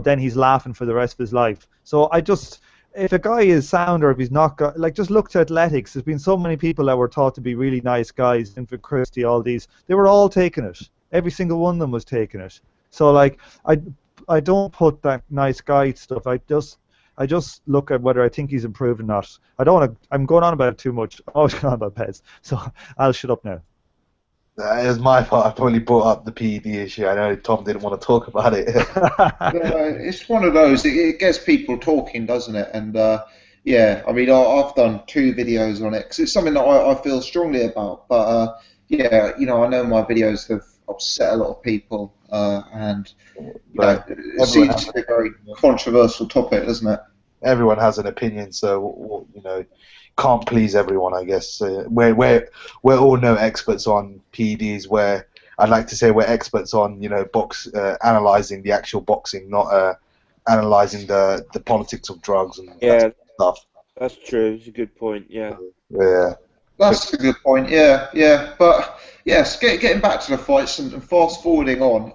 Speaker 3: then he's laughing for the rest of his life. So if a guy is sound or if he's not, just look to athletics. There's been so many people that were thought to be really nice guys, Infant Christie, all these. They were all taking it. Every single one of them was taking it. So I don't put that nice guy stuff. I just look at whether I think he's improved or not. I'm going on about it too much. I'm always going on about PEDs. So I'll shut up now.
Speaker 2: That is my fault. I probably brought up the PED issue. I know Tom didn't want to talk about it.
Speaker 1: It's one of those. It gets people talking, doesn't it? And yeah, I mean, I've done 2 videos on it because it's something that I feel strongly about. But yeah, I know my videos have upset a lot of people, and it seems to be a very controversial topic, doesn't it?
Speaker 2: Everyone has an opinion, so can't please everyone, I guess. We're all no experts on PEDs. Where I'd like to say we're experts on analyzing the actual boxing, not analyzing the politics of drugs and that stuff.
Speaker 4: That's true. It's a good point. Yeah.
Speaker 2: Yeah.
Speaker 1: That's a good point. Yeah. But yes, getting back to the fights and fast forwarding on.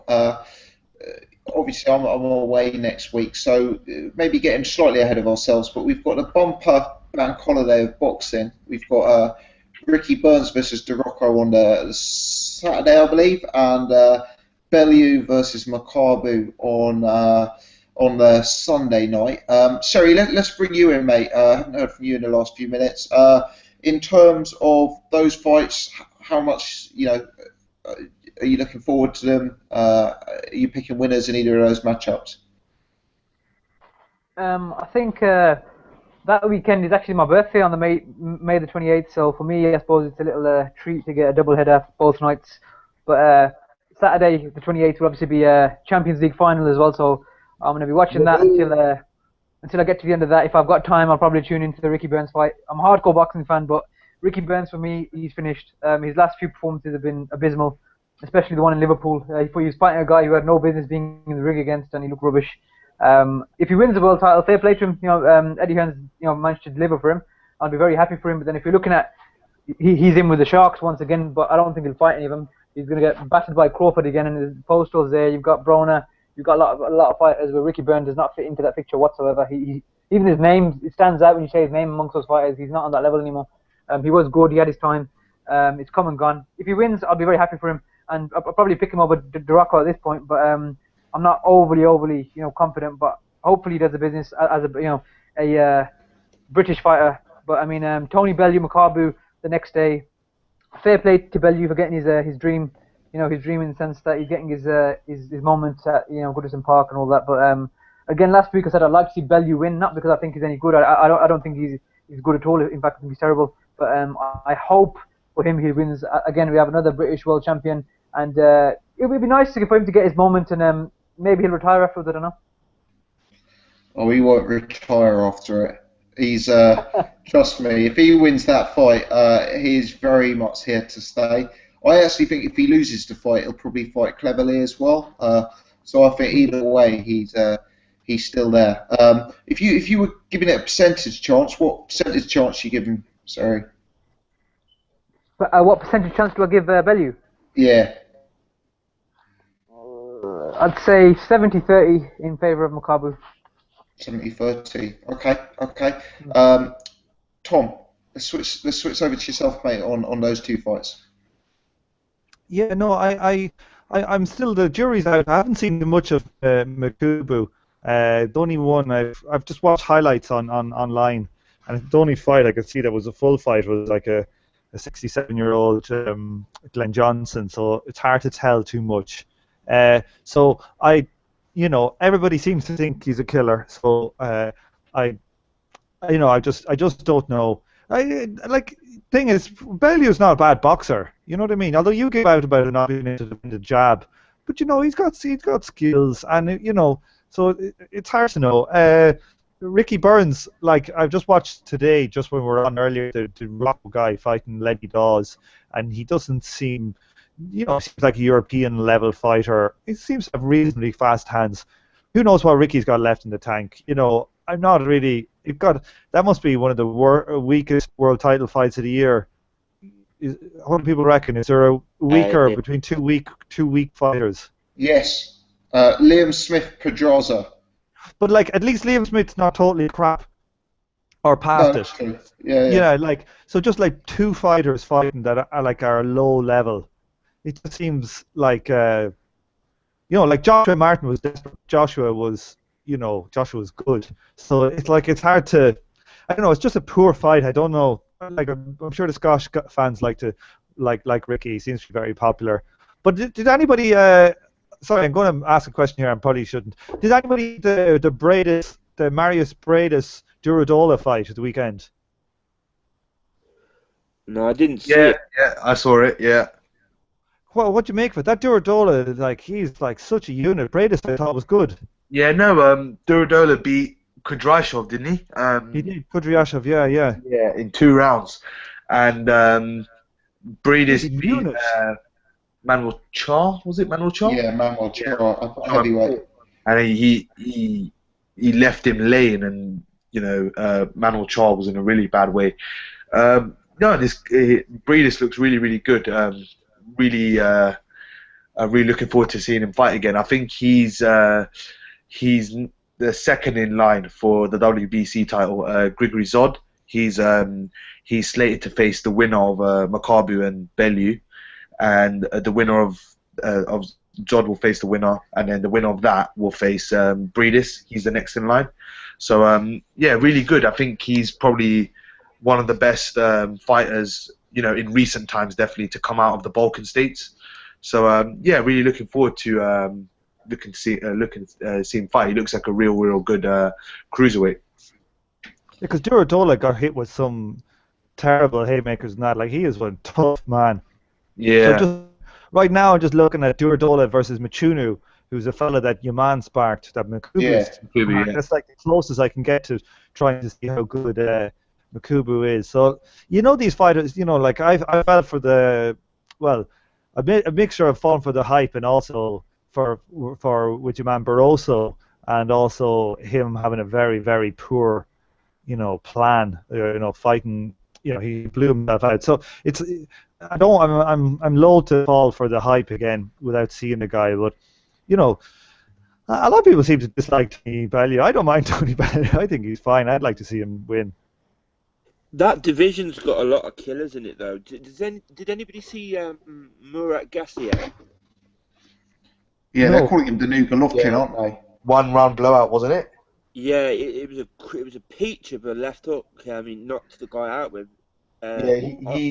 Speaker 1: Obviously, I'm away next week, so maybe getting slightly ahead of ourselves. But we've got a bumper bank holiday of boxing. We've got Ricky Burns versus DeRocco on the Saturday, I believe, and Bellew versus Makabu on the Sunday night. Sherry, let's bring you in, mate. I haven't heard from you in the last few minutes. In terms of those fights, how much are you looking forward to them? Are you picking winners in either of those matchups?
Speaker 5: I think that weekend is actually my birthday on the May the 28th. So for me, I suppose it's a little treat to get a double header both nights. But Saturday the 28th will obviously be a Champions League final as well. So I'm going to be watching that until I get to the end of that. If I've got time, I'll probably tune into the Ricky Burns fight. I'm a hardcore boxing fan, but Ricky Burns, for me, he's finished. His last few performances have been abysmal, especially the one in Liverpool. He was fighting a guy who had no business being in the ring against, and he looked rubbish. If he wins the world title, fair play to him. Eddie Hearn's managed to deliver for him. I'll be very happy for him. But then if you're looking at, he's in with the Sharks once again, but I don't think he'll fight any of them. He's going to get battered by Crawford again, and his postals there. You've got Broner. You've got a lot of fighters where Ricky Burns does not fit into that picture whatsoever. Even his name, it stands out when you say his name amongst those fighters. He's not on that level anymore. He was good. He had his time. It's come and gone. If he wins, I'll be very happy for him, and I'll probably pick him over Duracko at this point. But I'm not overly confident. But hopefully he does the business as a British fighter. But I mean, Tony Bellew, Makabu the next day. Fair play to Bellew for getting his dream. His dream in the sense that he's getting his moment at Goodison Park and all that. But again, last week I said I'd like to see Bellew win, not because I think he's any good. I don't think he's good at all. In fact, I think he's terrible. But I hope for him he wins. Again, we have another British world champion, and it would be nice for him to get his moment, and maybe he'll retire afterwards. I don't know.
Speaker 1: Oh, he won't retire after it. He's trust me. If he wins that fight, he's very much here to stay. I actually think if he loses the fight, he'll probably fight cleverly as well. So I think either way, he's still there. If you were giving it a percentage chance, what percentage chance you give him? Sorry.
Speaker 5: But what percentage chance do I give Bellew?
Speaker 1: Yeah.
Speaker 5: I'd say 70-30 in favour of Makabu.
Speaker 1: 70-30. Okay. Tom, let's switch over to yourself, mate, on those two fights.
Speaker 3: Yeah, no, I'm still, the jury's out. I haven't seen much of Makabu. The only one I've just watched highlights online, and the only fight I could see that was a full fight was like a 67-year-old Glenn Johnson. So it's hard to tell too much. So everybody seems to think he's a killer. So I just don't know. Thing is, Bellew's not a bad boxer. You know what I mean? Although you give out about it not being into the jab, but he's got skills, and so it's hard to know. Ricky Burns, like I've just watched today, just when we were on earlier, the Rocco guy fighting Lenny Dawes, and he doesn't seem, seems like a European level fighter. He seems to have reasonably fast hands. Who knows what Ricky's got left in the tank? I'm not really. That must be one of the weakest world title fights of the year. What do people reckon? Is there a weaker between two weak fighters?
Speaker 1: Yes, Liam Smith Pedraza.
Speaker 3: But at least Liam Smith's not totally crap or past it.
Speaker 1: True. Yeah.
Speaker 3: So just two fighters fighting that are low level. It just seems like Joshua Martin was desperate. Joshua was good. So it's hard to. I don't know. It's just a poor fight. I don't know. I'm sure the Scottish fans like Ricky. He seems to be very popular. But did anybody? Sorry, I'm going to ask a question here. I probably shouldn't. Did anybody the Marius Bradis Duradola fight at the weekend?
Speaker 4: No, I didn't see it.
Speaker 2: Yeah, I saw it. Yeah.
Speaker 3: Well, what do you make of it? That Duradola, he's such a unit. Bradis, I thought, was good.
Speaker 2: Yeah, no, Duradola beat Kudryashov, didn't he?
Speaker 3: He did. Kudryashov, yeah.
Speaker 2: Yeah, in 2 rounds. And Bradis beat Manuel Char, was it Manuel Char?
Speaker 1: Yeah, Manuel Char, heavyweight.
Speaker 2: And he left him laying, and Manuel Char was in a really bad way. Bradis looks really, really good. Really looking forward to seeing him fight again. I think he's the second in line for the WBC title. Grigory Zod. He's slated to face the winner of Makabu and Bellew. and the winner of Jod will face the winner, and then the winner of that will face Briggs. He's the next in line. So yeah, really good. I think he's probably one of the best fighters, in recent times, definitely, to come out of the Balkan states. So yeah, really looking forward to see him fight. He looks like a real good cruiserweight.
Speaker 3: Because Duradola got hit with some terrible haymakers and that. Like, he is one tough man.
Speaker 2: Yeah.
Speaker 3: So just right now, I'm just looking at Duradola versus Machunu, who's a fella that Yaman sparked, that Makubu's.
Speaker 2: Makubu, yeah.
Speaker 3: That's like the closest I can get to trying to see how good Makubu is. So, these fighters, like I felt for a mixture of fun for the hype and also for with Yaman Barroso, and also him having a very, very poor, plan, fighting, he blew himself out. So I'm loath to fall for the hype again without seeing the guy, but a lot of people seem to dislike Tony Bellew. I don't mind Tony Bellew. I think he's fine. I'd like to see him win.
Speaker 4: That division's got a lot of killers in it, though. Did anybody see Murat Gassiev?
Speaker 1: Yeah,
Speaker 3: No.
Speaker 1: they're calling him the new Golovkin, aren't they?
Speaker 2: 1 round blowout, wasn't it?
Speaker 4: Yeah, it was a peach of a left hook. I mean, knocked the guy out with.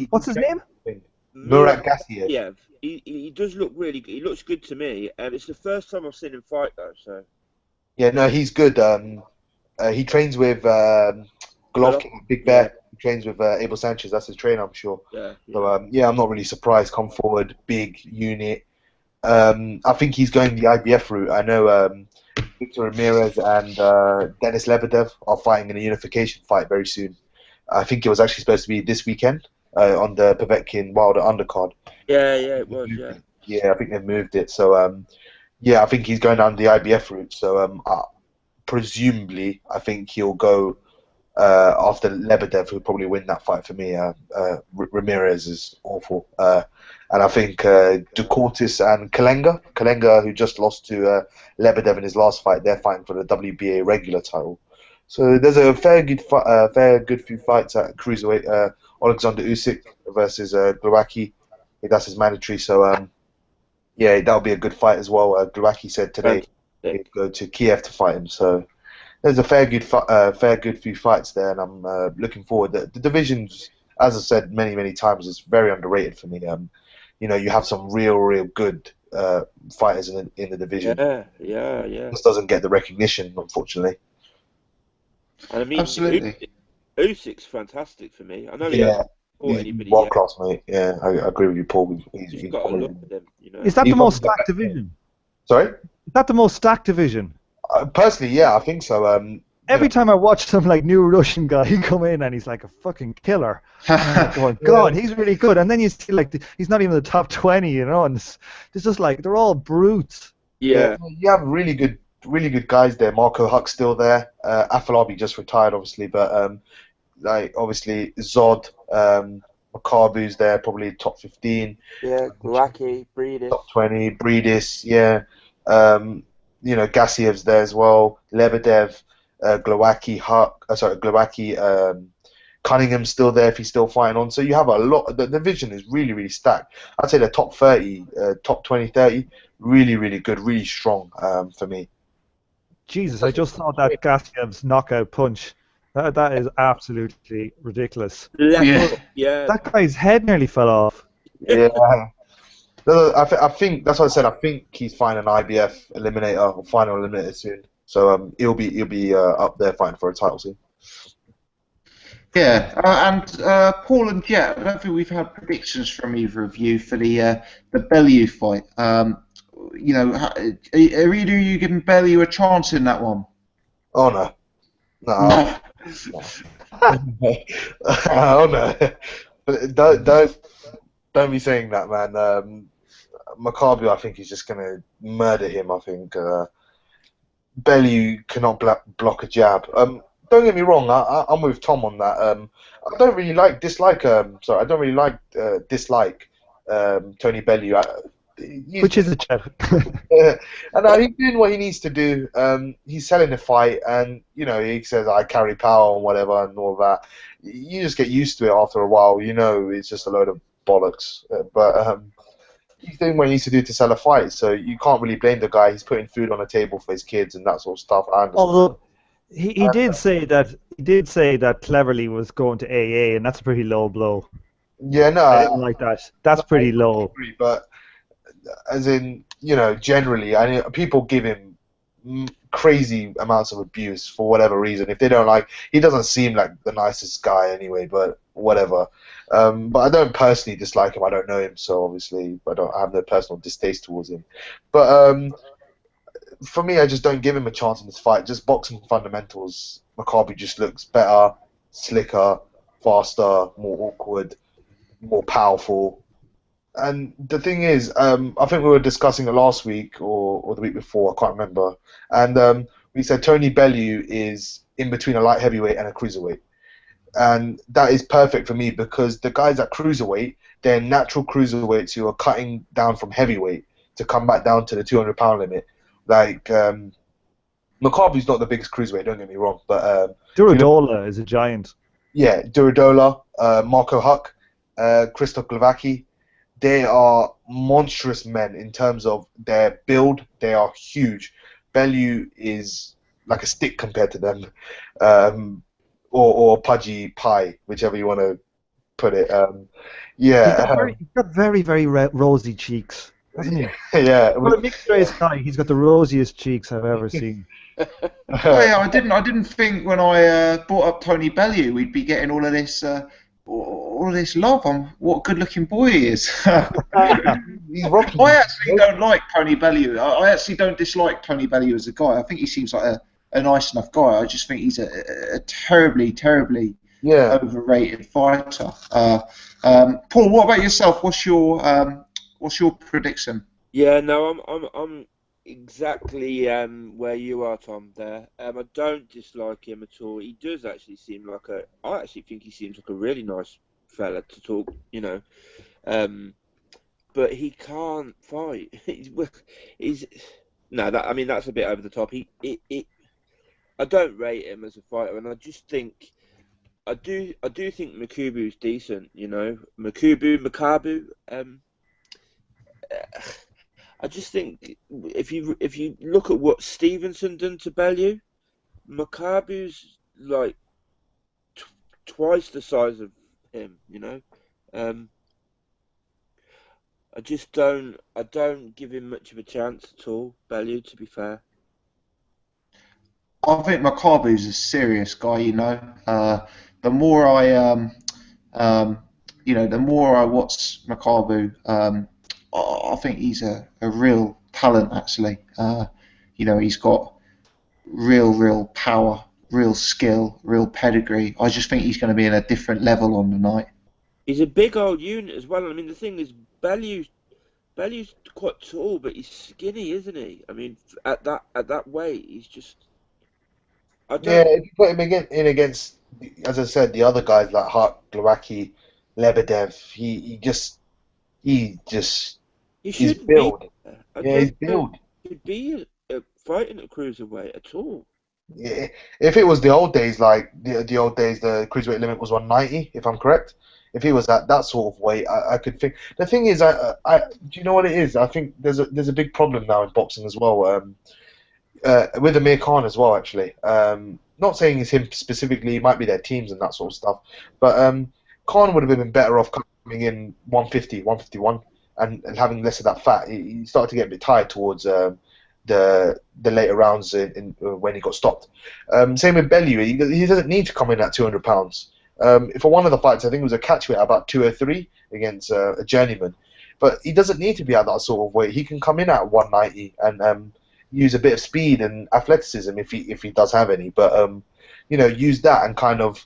Speaker 3: What's his name?
Speaker 2: Murat Gassiev.
Speaker 4: Yeah, he does look really good. He looks good to me. It's the first time I've seen him fight, though. So.
Speaker 2: Yeah, no, he's good. He trains with Golovkin, Big Bear. He trains with Abel Sanchez. That's his trainer, I'm sure.
Speaker 4: Yeah.
Speaker 2: So yeah, I'm not really surprised. Come forward, big unit. I think he's going the IBF route. I know Victor Ramirez and Denis Lebedev are fighting in a unification fight very soon. I think it was actually supposed to be this weekend on the Povetkin Wilder undercard.
Speaker 4: Yeah, it was. Yeah.
Speaker 2: Yeah, I think they've moved it. So yeah, I think he's going down the IBF route. So presumably, I think he'll go after Lebedev, who'll probably win that fight for me. Ramirez is awful. And I think Ducortis and Kalenga, who just lost to Lebedev in his last fight, they're fighting for the WBA regular title. So there's a fair good few fights at cruiserweight. Alexander Usyk versus Glowacki. That's his mandatory. So yeah, that'll be a good fight as well. Glowacki said today he'd go to Kiev to fight him. So there's a fair good few fights there, and I'm looking forward. The divisions, as I said many times, is very underrated for me. You have some real good fighters in the division.
Speaker 4: Yeah.
Speaker 2: This doesn't get the recognition, unfortunately.
Speaker 4: And I mean,
Speaker 1: Absolutely.
Speaker 4: Usyk's fantastic for me. I know he
Speaker 2: Yeah,
Speaker 4: hasn't fought
Speaker 2: he's
Speaker 4: anybody
Speaker 2: world
Speaker 4: yet.
Speaker 2: class, mate. Yeah, I agree with you, Paul.
Speaker 4: He's got a look at him,
Speaker 3: Is that
Speaker 2: He's
Speaker 3: the most
Speaker 2: got-
Speaker 3: stacked division?
Speaker 2: Sorry?
Speaker 3: Is that the most stacked division?
Speaker 2: Personally, yeah, I think so.
Speaker 3: Every time I watch some new Russian guy come in and he's like a fucking killer, I'm going, God, he's really good. And then you see he's not even the top 20, and it's just like they're all brutes.
Speaker 4: Yeah.
Speaker 2: You have really good guys there. Marco Huck's still there. Afalabi just retired, obviously, but obviously Zod, Makabu's there, probably top 15.
Speaker 4: Yeah, Glowacki, Briggs.
Speaker 2: Top 20, Briggs, yeah. Gassiev's there as well. Lebedev, Glowacki, Cunningham's still there if he's still fighting on. So you have a lot. The division is really stacked. I'd say the top 30, top 20, 30, really good, really strong for me.
Speaker 3: Jesus, I just saw that Gassiev's knockout punch. That is absolutely ridiculous.
Speaker 4: Yeah.
Speaker 3: That guy's head nearly fell off.
Speaker 2: Yeah. No, I think that's what I said. I think he's fighting an IBF eliminator or final eliminator soon. So he'll be up there fighting for a title soon.
Speaker 1: Yeah, and Paul and Jet, I don't think we've had predictions from either of you for the Bellew fight. Are either of you giving Bellew a chance in that one?
Speaker 2: Oh no. No. Oh no. But don't be saying that, man. Makabu, I think, is just gonna murder him. I think Bellew cannot block a jab. Don't get me wrong. I'm with Tom on that. I don't really dislike Tony Bellew.
Speaker 3: Which is a jab.
Speaker 2: And he's doing what he needs to do. He's selling the fight, and he says I carry power and whatever and all that. You just get used to it after a while. It's just a load of bollocks. But he's doing what he needs to do to sell a fight, so you can't really blame the guy. He's putting food on the table for his kids and that sort of stuff. I understand.
Speaker 3: Although he did say that Cleverly was going to AA, and that's a pretty low blow.
Speaker 2: Yeah, no,
Speaker 3: I didn't like that. That's pretty low.
Speaker 2: agree, but as in, generally, people give him crazy amounts of abuse for whatever reason. If they don't like, he doesn't seem like the nicest guy anyway, but whatever. But I don't personally dislike him. I don't know him, so obviously I have no personal distaste towards him. But for me, I just don't give him a chance in this fight. Just boxing fundamentals. Maccabi just looks better, slicker, faster, more awkward, more powerful. And the thing is, I think we were discussing it last week or the week before, I can't remember. And we said Tony Bellew is in between a light heavyweight and a cruiserweight. And that is perfect for me because the guys at cruiserweight, they're natural cruiserweights who are cutting down from heavyweight to come back down to the 200-pound limit. Like, Maccabi's not the biggest cruiserweight, don't get me wrong. But
Speaker 3: Duradola is a giant.
Speaker 2: Yeah, Duradola, Marco Huck, Krzysztof Glowacki. They are monstrous men in terms of their build. They are huge. Bellew is like a stick compared to them, or pudgy pie, whichever you want to put it. Yeah.
Speaker 3: He's got very, very rosy cheeks, hasn't he?
Speaker 2: Yeah.
Speaker 3: For a mixed race guy, he's got the rosiest cheeks I've ever seen.
Speaker 1: Yeah, I didn't think when I brought up Tony Bellew we'd be getting all of this love on what a good-looking boy he is.
Speaker 2: He's rocking.
Speaker 1: I actually don't like Tony Bellew. I actually don't dislike Tony Bellew as a guy. I think he seems like a nice enough guy. I just think he's a terribly, terribly overrated fighter. Paul, what about yourself? What's your prediction?
Speaker 4: Yeah, no, I'm exactly where you are, Tom. There, I don't dislike him at all. He does actually seem like I actually think he seems like a really nice fella to talk. But he can't fight. That's a bit over the top. I don't rate him as a fighter, and I just think I do think Makubu's decent. Makabu. I just think if you look at what Stevenson done to Bellew, Makabu's like twice the size of him. I don't give him much of a chance at all, Bellew, to be fair.
Speaker 1: I think Makabu's a serious guy. The more I the more I watch Makabu, I think he's a real talent, actually. He's got real power, real skill, real pedigree. I just think he's going to be in a different level on the night.
Speaker 4: He's a big old unit as well. I mean, the thing is, Bellew's quite tall, but he's skinny, isn't he? I mean, at that weight, he's just.
Speaker 2: If you put him in against, as I said, the other guys like Hart, Glowacki, Lebedev, he's built. He's built.
Speaker 4: He'd be fighting at cruiserweight at all.
Speaker 2: Yeah, if it was the old days, like the old days, the cruiserweight limit was 190, if I'm correct. If he was at that sort of weight, I could think. The thing is, do you know what it is? I think there's a big problem now in boxing as well. With Amir Khan as well, actually. Not saying it's him specifically, it might be their teams and that sort of stuff. But Khan would have been better off coming in 150, 151 and having less of that fat. He started to get a bit tired towards the later rounds when he got stopped. Same with Bellew. He doesn't need to come in at 200 pounds. For one of the fights, I think it was a catchweight about 203 against a journeyman. But he doesn't need to be at that sort of weight. He can come in at 190 and use a bit of speed and athleticism if he does have any, but use that and kind of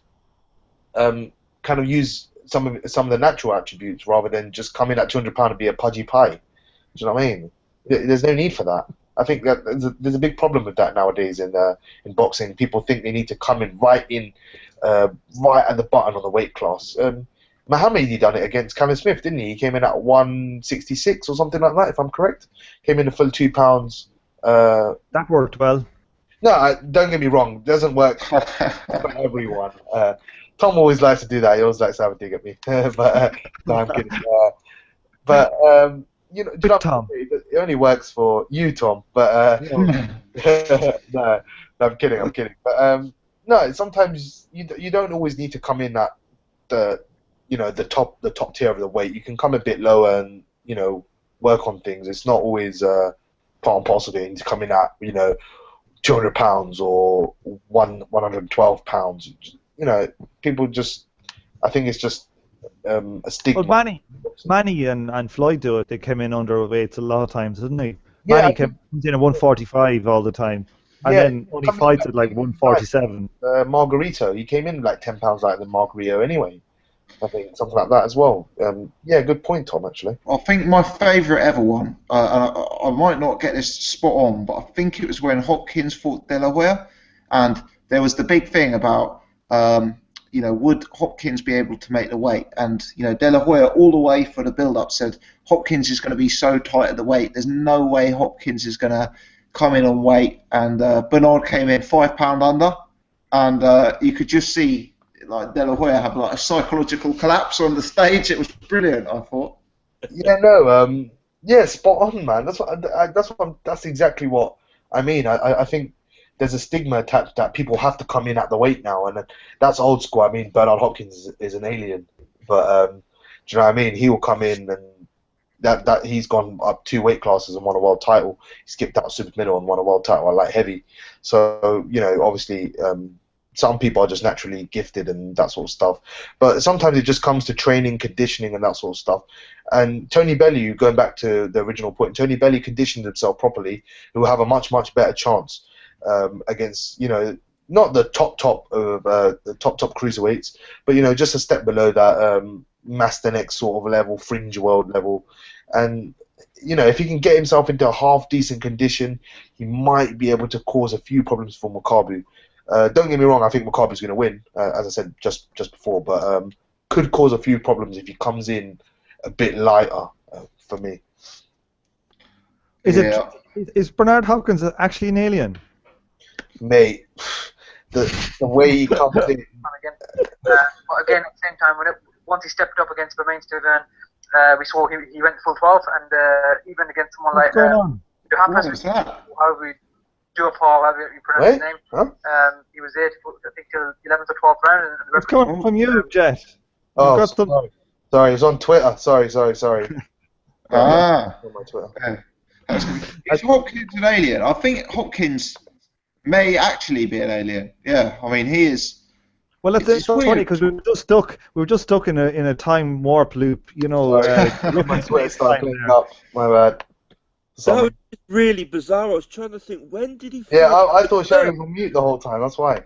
Speaker 2: use some of the natural attributes rather than just come in at 200 pound and be a pudgy pie. Do you know what I mean? There's no need for that. I think that there's a big problem with that nowadays in boxing. People think they need to come in right at the button on the weight class. Muhammad, he done it against Callum Smith, didn't he? He came in at 166 or something like that, if I'm correct. Came in a full 2 pounds.
Speaker 3: That worked well.
Speaker 2: No, don't get me wrong. It doesn't work for everyone. Tom always likes to do that. He always likes to have a dig at me. But no, I'm kidding.
Speaker 3: Good Tom.
Speaker 2: It only works for you, Tom. But no, I'm kidding. But no, sometimes you don't always need to come in at the top tier of the weight. You can come a bit lower and work on things. It's not always part and parcel of it. You need to come in at 200 pounds or 112 pounds. People just. I think it's just a stigma.
Speaker 3: Well, Manny and Floyd do it. They come in underweight a lot of times, didn't they?
Speaker 2: Yeah,
Speaker 3: Manny comes in at 145 all the time, and then only fights at like 147.
Speaker 2: Margarito, he came in like 10 pounds lighter than Margarito anyway. I think something like that as well. Yeah, good point, Tom. Actually,
Speaker 1: I think my favourite ever one, and I might not get this spot on, but I think it was when Hopkins fought Delaware, and there was the big thing about, would Hopkins be able to make the weight? And De La Hoya all the way for the build-up said Hopkins is going to be so tight at the weight. There's no way Hopkins is going to come in on weight. And Bernard came in 5 pound under, and you could just see like De La Hoya have like a psychological collapse on the stage. It was brilliant, I thought.
Speaker 2: Yeah, spot on, man. That's exactly what I mean. I think there's a stigma attached that people have to come in at the weight now, and that's old school. I mean, Bernard Hopkins is an alien, but do you know what I mean? He will come in and that he's gone up 2 weight classes and won a world title. He skipped out super middle and won a world title at light heavy. So obviously, some people are just naturally gifted and that sort of stuff. But sometimes it just comes to training, conditioning, and that sort of stuff. And Tony Bellew, going back to the original point, Tony Bellew conditioned himself properly, he will have a much better chance against not the top of the top cruiserweights, but just a step below that Master X sort of level, fringe world level. And if he can get himself into a half decent condition, he might be able to cause a few problems for Makabu. Don't get me wrong, I think Makabu's going to win, as I said just before, but could cause a few problems if he comes in a bit lighter for me.
Speaker 3: Is Bernard Hopkins actually an alien?
Speaker 2: Mate, the way he comes in.
Speaker 5: But again, at the same time, once he stepped up against Bermainster, we saw he went full 12, and even against someone like however you pronounce his name, he was there I think till 11th or 12th round.
Speaker 3: It's coming from you, Jet.
Speaker 2: Oh, sorry, it was on Twitter. Sorry.
Speaker 1: On
Speaker 2: my Twitter.
Speaker 1: Is Hopkins an alien? I think Hopkins may actually be an alien. Yeah, I mean he is.
Speaker 3: Well, that's funny because we were just stuck in a time warp loop.
Speaker 2: My Twitter started cleaning up. My bad.
Speaker 4: That was really bizarre. I was trying to think, when did he?
Speaker 2: Yeah, I thought Sherry was on mute the whole time. That's why.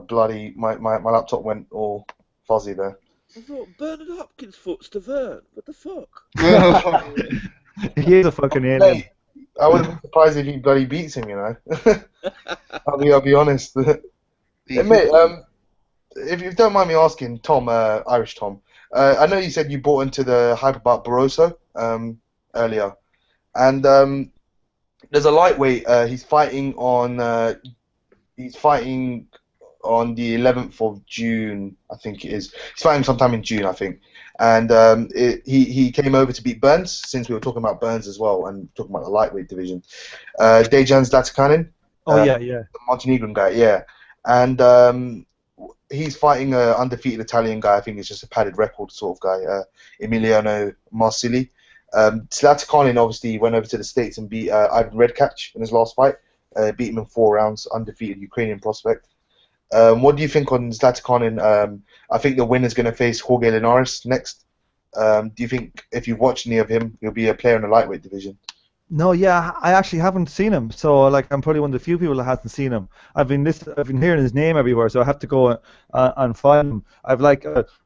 Speaker 2: Bloody, my laptop went all fuzzy there.
Speaker 4: I thought Bernard Hopkins fought Stavern. What the fuck?
Speaker 3: He is a fucking alien.
Speaker 2: I wouldn't be surprised if he bloody beats him. I'll be honest. Hey, mate, if you don't mind me asking, Tom, Irish Tom, I know you said you bought into the hype about Barroso earlier, and there's a lightweight. He's fighting on the 11th of June, I think it is. He's fighting sometime in June, I think. And he came over to beat Burns, since we were talking about Burns as well, and talking about the lightweight division. Dejan Zlatikanin.
Speaker 3: Yeah.
Speaker 2: The Montenegrin guy, yeah. And he's fighting an undefeated Italian guy. I think it's just a padded record sort of guy, Emiliano Marsili. Zlatikanin obviously went over to the States and beat Ivan Redkach in his last fight. Beat him in 4 rounds, undefeated Ukrainian prospect. What do you think on Zlatikanin? I think the winner's going to face Jorge Linares next. Do you think, if you've watched any of him, he'll be a player in the lightweight division?
Speaker 3: No, yeah, I actually haven't seen him. So, I'm probably one of the few people that hasn't seen him. I've been hearing his name everywhere, so I have to go and find him. I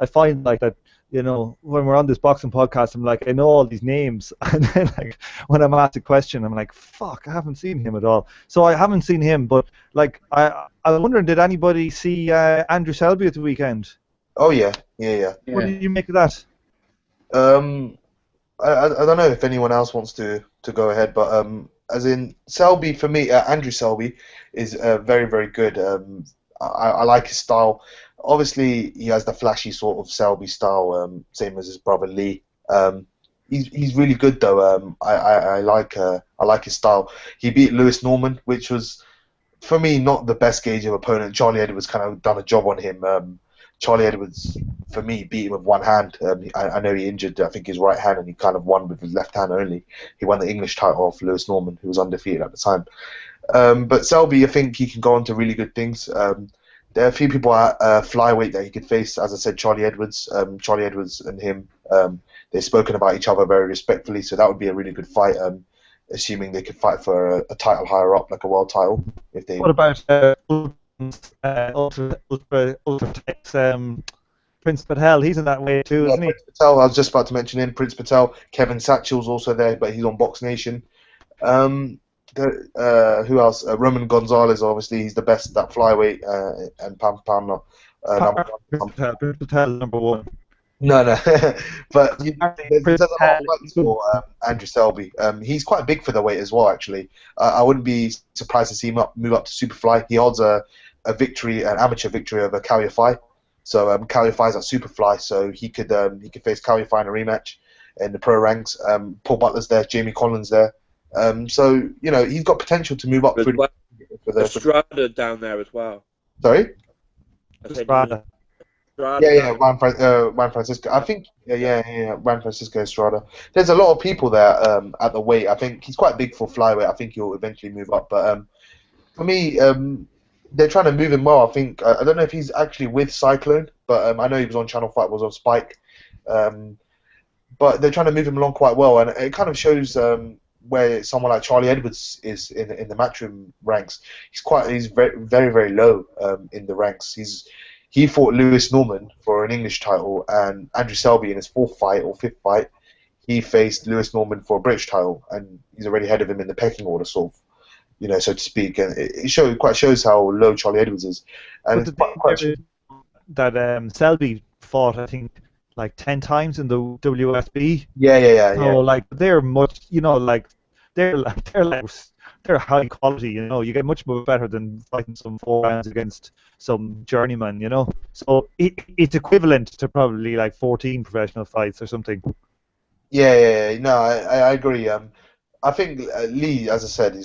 Speaker 3: find that. When we're on this boxing podcast, I'm like, I know all these names, and then when I'm asked a question, I'm like, fuck, I haven't seen him at all. So I haven't seen him, but I was wondering, did anybody see Andrew Selby at the weekend?
Speaker 2: Oh yeah.
Speaker 3: What did you make of that?
Speaker 2: I don't know if anyone else wants to go ahead, but as in Selby, for me, Andrew Selby is very, very good. I like his style. Obviously, he has the flashy sort of Selby style, same as his brother Lee. he's really good though. I like his style. He beat Lewis Norman, which was for me not the best gauge of opponent. Charlie Edwards kind of done a job on him. Charlie Edwards, for me, beat him with one hand. I know he injured, I think, his right hand, and he kind of won with his left hand only. He won the English title off Lewis Norman, who was undefeated at the time. But Selby, I think he can go on to really good things. There are a few people at flyweight that he could face. As I said, Charlie Edwards. Charlie Edwards and him, they've spoken about each other very respectfully, so that would be a really good fight. Assuming they could fight for a title higher up, like a world title. If they.
Speaker 3: What about Ultra Prince Patel? He's in that way too, isn't he?
Speaker 2: Prince Patel. I was just about to mention him. Prince Patel. Kevin Satchel's also there, but he's on Box Nation. Who else? Roman Gonzalez, obviously, he's the best at that flyweight, and Pam number one.
Speaker 3: Prince Patel number one.
Speaker 2: No, but there's a lot of fights for Andrew Selby. He's quite big for the weight as well, actually. I wouldn't be surprised to see him move up to Superfly. He holds an amateur victory over Kal Yafai. So Kal Yafai's at Superfly, so he could face Kal Yafai in a rematch in the pro ranks. Paul Butler's there, Jamie Collins there. So he's got potential to move up.
Speaker 4: Estrada down there as well.
Speaker 2: Sorry.
Speaker 3: Estrada.
Speaker 2: Yeah, Juan Francisco. I think, Juan Francisco Estrada. There's a lot of people there at the weight. I think he's quite big for flyweight. I think he'll eventually move up. But for me, they're trying to move him well. I think I don't know if he's actually with Cyclone, but I know he was on Channel 5, was on Spike. But they're trying to move him along quite well, and it kind of shows where someone like Charlie Edwards is in the Matchroom ranks. He's very, very, very low in the ranks. He fought Lewis Norman for an English title, and Andrew Selby in his fourth fight or fifth fight, he faced Lewis Norman for a British title, and he's already ahead of him in the pecking order, sort of, so to speak. And it shows how low Charlie Edwards is. And
Speaker 3: that Selby fought, I think, like 10 times in the WSB.
Speaker 2: Yeah.
Speaker 3: So like they're much, they're high quality, you get much more better than fighting some 4 rounds against some journeyman, So it's equivalent to probably like 14 professional fights or something.
Speaker 2: Yeah. No, I agree. I think Lee, as I said,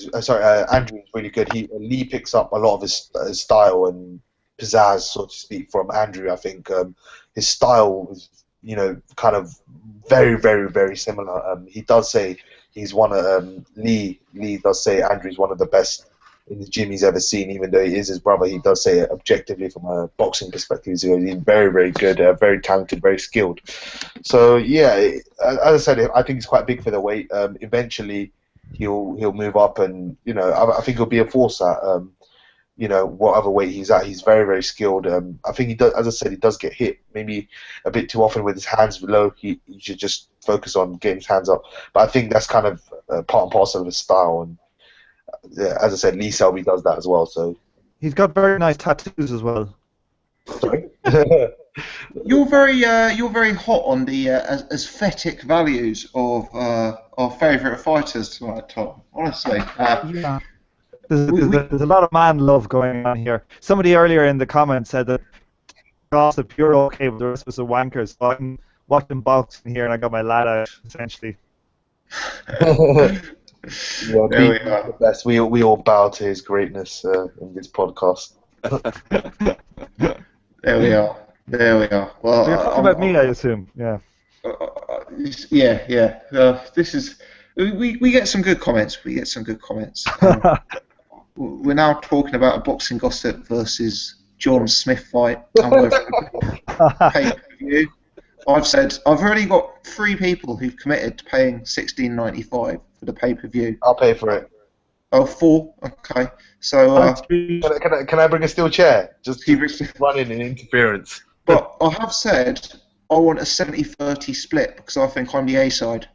Speaker 2: Andrew is really good. Lee picks up a lot of his style and pizzazz, so to speak, from Andrew. I think his style is, kind of very, very, very similar. He does say he's one of Lee does say Andrew's one of the best in the gym he's ever seen, even though he is his brother. He does say it objectively from a boxing perspective. He's very, very good, very talented, very skilled. So yeah, as I said, I think he's quite big for the weight. Eventually, he'll move up, and I think he'll be a force at whatever weight he's at. He's very, very skilled. I think he does, as I said, he does get hit maybe a bit too often with his hands low. He should just focus on getting his hands up. But I think that's kind of part and parcel of his style. And as I said, Lee Selby does that as well. So
Speaker 3: he's got very nice tattoos as well.
Speaker 2: Sorry.
Speaker 1: You're very hot on the aesthetic values of our favourite fighters tonight, Tom. Honestly.
Speaker 3: Yeah. There's a lot of man love going on here. Somebody earlier in the comments said that gossip, you're okay, but the rest of us are wankers. So I'm watching boxing here, and I got my lad out, essentially.
Speaker 2: Yeah, there we are. Best. We all bow to his greatness in this podcast.
Speaker 1: There we are. Well,
Speaker 3: you're talking about me, I assume. Yeah.
Speaker 1: Yeah. This is. We get some good comments. We're now talking about a boxing gossip versus John Smith fight. Pay-per-view. I've already got 3 people who've committed to paying $16.95 for the pay-per-view.
Speaker 2: I'll pay for it.
Speaker 1: Oh, 4. Okay. So
Speaker 2: can I bring a steel chair? Just keep running in interference.
Speaker 1: But I have said I want a 70-30 split because I think I'm the A side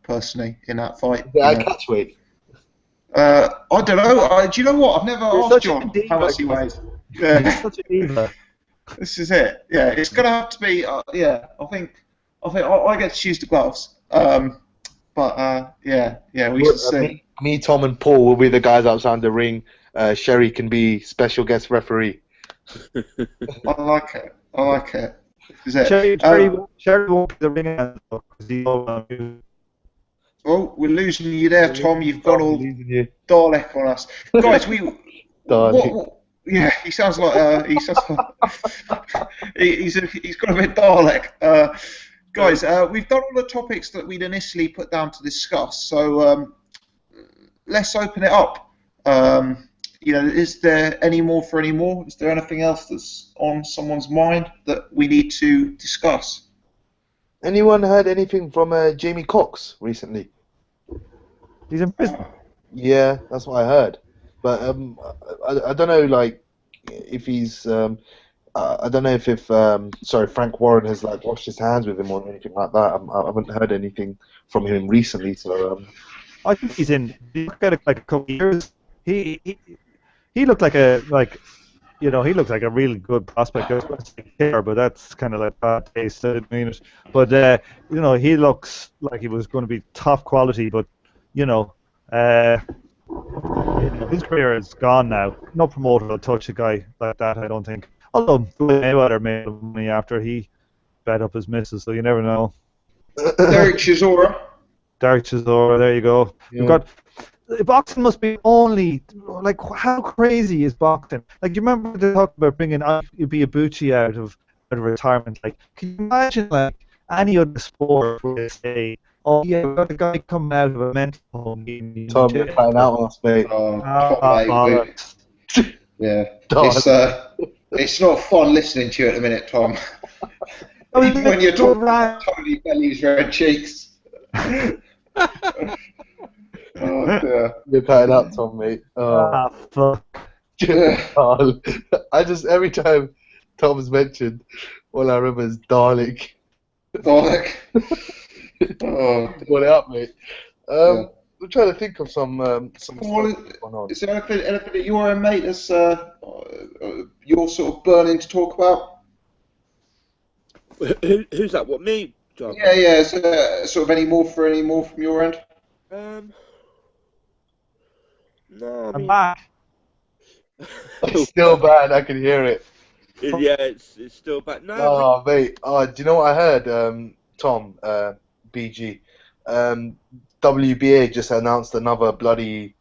Speaker 1: personally in that fight.
Speaker 2: Yeah, catch weight.
Speaker 1: I don't know. Do you know what? I've never asked John how much he weighs. Yeah.
Speaker 3: He's such a diva.
Speaker 1: This is it. Yeah, it's gonna have to be. I think I get to choose the gloves. But we should see.
Speaker 2: Me, Tom, and Paul will be the guys outside the ring. Sherry can be special guest referee.
Speaker 1: I like it. Is it?
Speaker 3: Sherry won't be the ring announcer because
Speaker 1: Oh, we're losing you there, Tom. You've gone all
Speaker 2: Losing you.
Speaker 1: Dalek on us, guys.
Speaker 2: Dalek.
Speaker 1: Yeah, he sounds like he's got a bit Dalek. Guys, we've done all the topics that we'd initially put down to discuss, so let's open it up. Is there any more for any more? Is there anything else that's on someone's mind that we need to discuss?
Speaker 2: Anyone heard anything from Jamie Cox recently?
Speaker 3: He's in prison.
Speaker 2: Yeah, that's what I heard. But I don't know, like, if he's I don't know if Frank Warren has like washed his hands with him or anything like that. I haven't heard anything from him recently. So
Speaker 3: I think he's in. He looked at it like a couple of years. He looked like he looked like a really good prospect. I was going to say killer, but that's kind of like bad taste. I didn't mean it. But he looks like he was going to be top quality. But his career is gone now. No promoter will touch a guy like that, I don't think. Although Mayweather made money after he bet up his missus, so you never know.
Speaker 1: Derek Chisora.
Speaker 3: There you go.
Speaker 2: Yeah.
Speaker 3: We've got boxing must be only like how crazy is boxing? Like, do you remember they talked about bringing Ibushi out of retirement? Like, can you imagine like any other sport where they say, "Oh yeah, we've got a guy coming out of a mental home."
Speaker 2: Tom, you're cutting out on us, mate.
Speaker 1: Yeah,
Speaker 2: Darn.
Speaker 1: it's not fun listening to you at the minute, Tom. Even when you're talking about Tony Bellew's red cheeks. Oh dear.
Speaker 2: You're cutting out, Tom, mate.
Speaker 3: Fuck.
Speaker 2: I just every time Tom's mentioned, all I remember is Dalek.
Speaker 1: Dalek. Oh,
Speaker 2: Got it up, mate. I'm trying to think of some stuff going on.
Speaker 1: Is there anything that you're in, mate, that's you're sort of burning to talk about?
Speaker 4: Who's that? What, me, John?
Speaker 1: Yeah. Is there sort of any more from your end?
Speaker 4: No,
Speaker 3: I'm back.
Speaker 2: It's still bad. I can hear it.
Speaker 4: Yeah, it's still bad. No.
Speaker 2: Oh, mate. Oh, do you know what I heard, Tom? BG. WBA just announced another bloody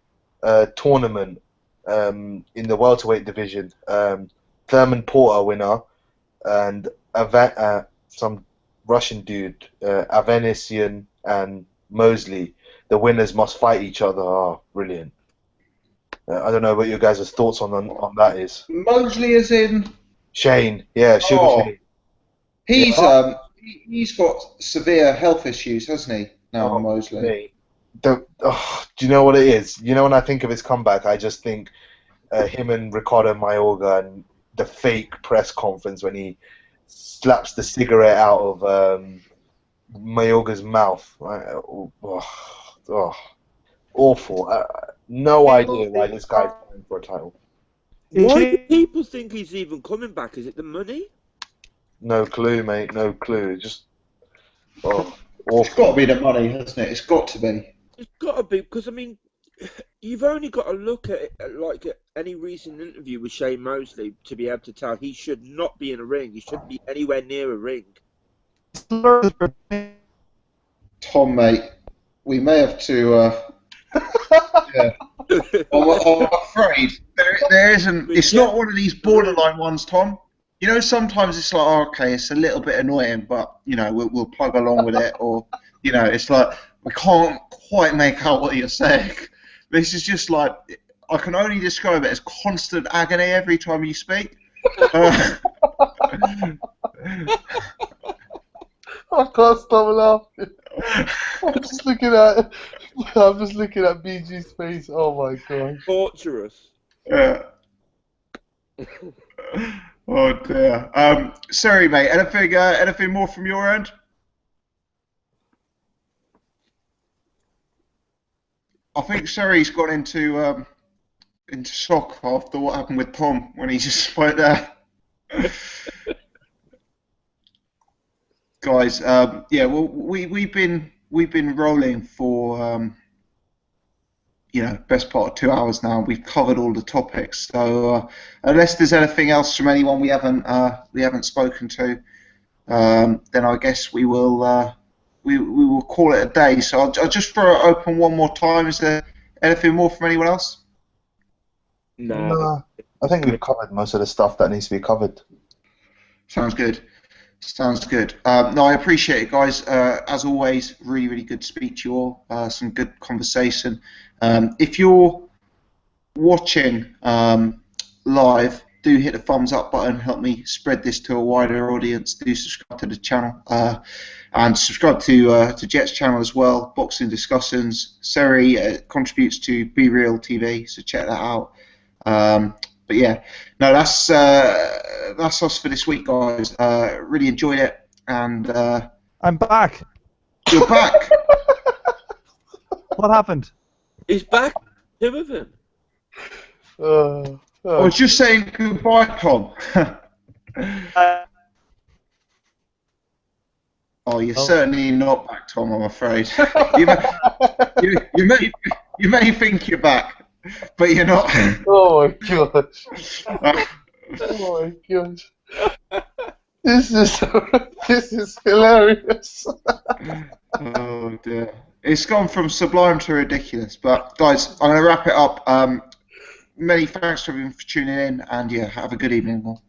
Speaker 2: tournament in the welterweight division. Thurman Porter winner and some Russian dude, Avanesian and Mosley. The winners must fight each other. Oh, brilliant. I don't know what your guys' thoughts on that is.
Speaker 1: Mosley is in
Speaker 2: Shane. Yeah, Sugar Shane.
Speaker 1: He's got severe health issues, hasn't he? Now, Mosley.
Speaker 2: Mate. Do you know what it is? You know, when I think of his comeback, I just think him and Ricardo Mayorga and the fake press conference when he slaps the cigarette out of Mayorga's mouth. Awful. No idea why this guy's going for a title.
Speaker 4: Why do people think he's even coming back? Is it the money?
Speaker 2: No clue, mate. No clue. Just awful.
Speaker 1: It's got to be the money, hasn't it? It's got to be.
Speaker 4: It's got to be, because I mean, you've only got to look at it like at any recent interview with Shane Mosley to be able to tell he should not be in a ring. He shouldn't be anywhere near a ring.
Speaker 1: Tom, mate, we may have to. Yeah. I'm afraid there isn't. It's not one of these borderline ones, Tom. You know, sometimes it's like, oh, okay, it's a little bit annoying, but you know, we'll plug along with it, or you know, it's like we can't quite make out what you're saying. This is just like I can only describe it as constant agony every time you speak.
Speaker 2: I can't stop laughing. I'm just looking at BG's face. Oh my god.
Speaker 4: Torturous.
Speaker 1: Yeah. Oh dear. Sorry, mate. Anything more from your end? I think Surrey's gone into shock after what happened with Tom when he just spoke there. Guys, yeah. Well, we've been rolling for best part of 2 hours now. We've covered all the topics. So unless there's anything else from anyone we haven't spoken to, then I guess we will we will call it a day. So I'll just throw it open one more time. Is there anything more from anyone else?
Speaker 4: No.
Speaker 2: I think we've covered most of the stuff that needs to be covered.
Speaker 1: Sounds good. Sounds good. No, I appreciate it, guys. As always, really, really good to speak to you all. Some good conversation. If you're watching live, do hit the thumbs up button. Help me spread this to a wider audience. Do subscribe to the channel and subscribe to Jet's channel as well. Boxing Discussions. Seri contributes to Be Real TV, so check that out. But yeah, no, that's us for this week, guys. Really enjoyed it, and
Speaker 3: I'm back.
Speaker 1: you're back.
Speaker 3: What happened?
Speaker 4: He's back. Two of them.
Speaker 1: I was just saying goodbye, Tom. Oh, you're certainly not back, Tom. I'm afraid. You may think you're back, but you're not.
Speaker 2: Oh my gosh. Oh my gosh. This is hilarious.
Speaker 1: Oh dear. It's gone from sublime to ridiculous. But guys, I'm going to wrap it up. Many thanks to everyone for tuning in, and yeah, have a good evening all.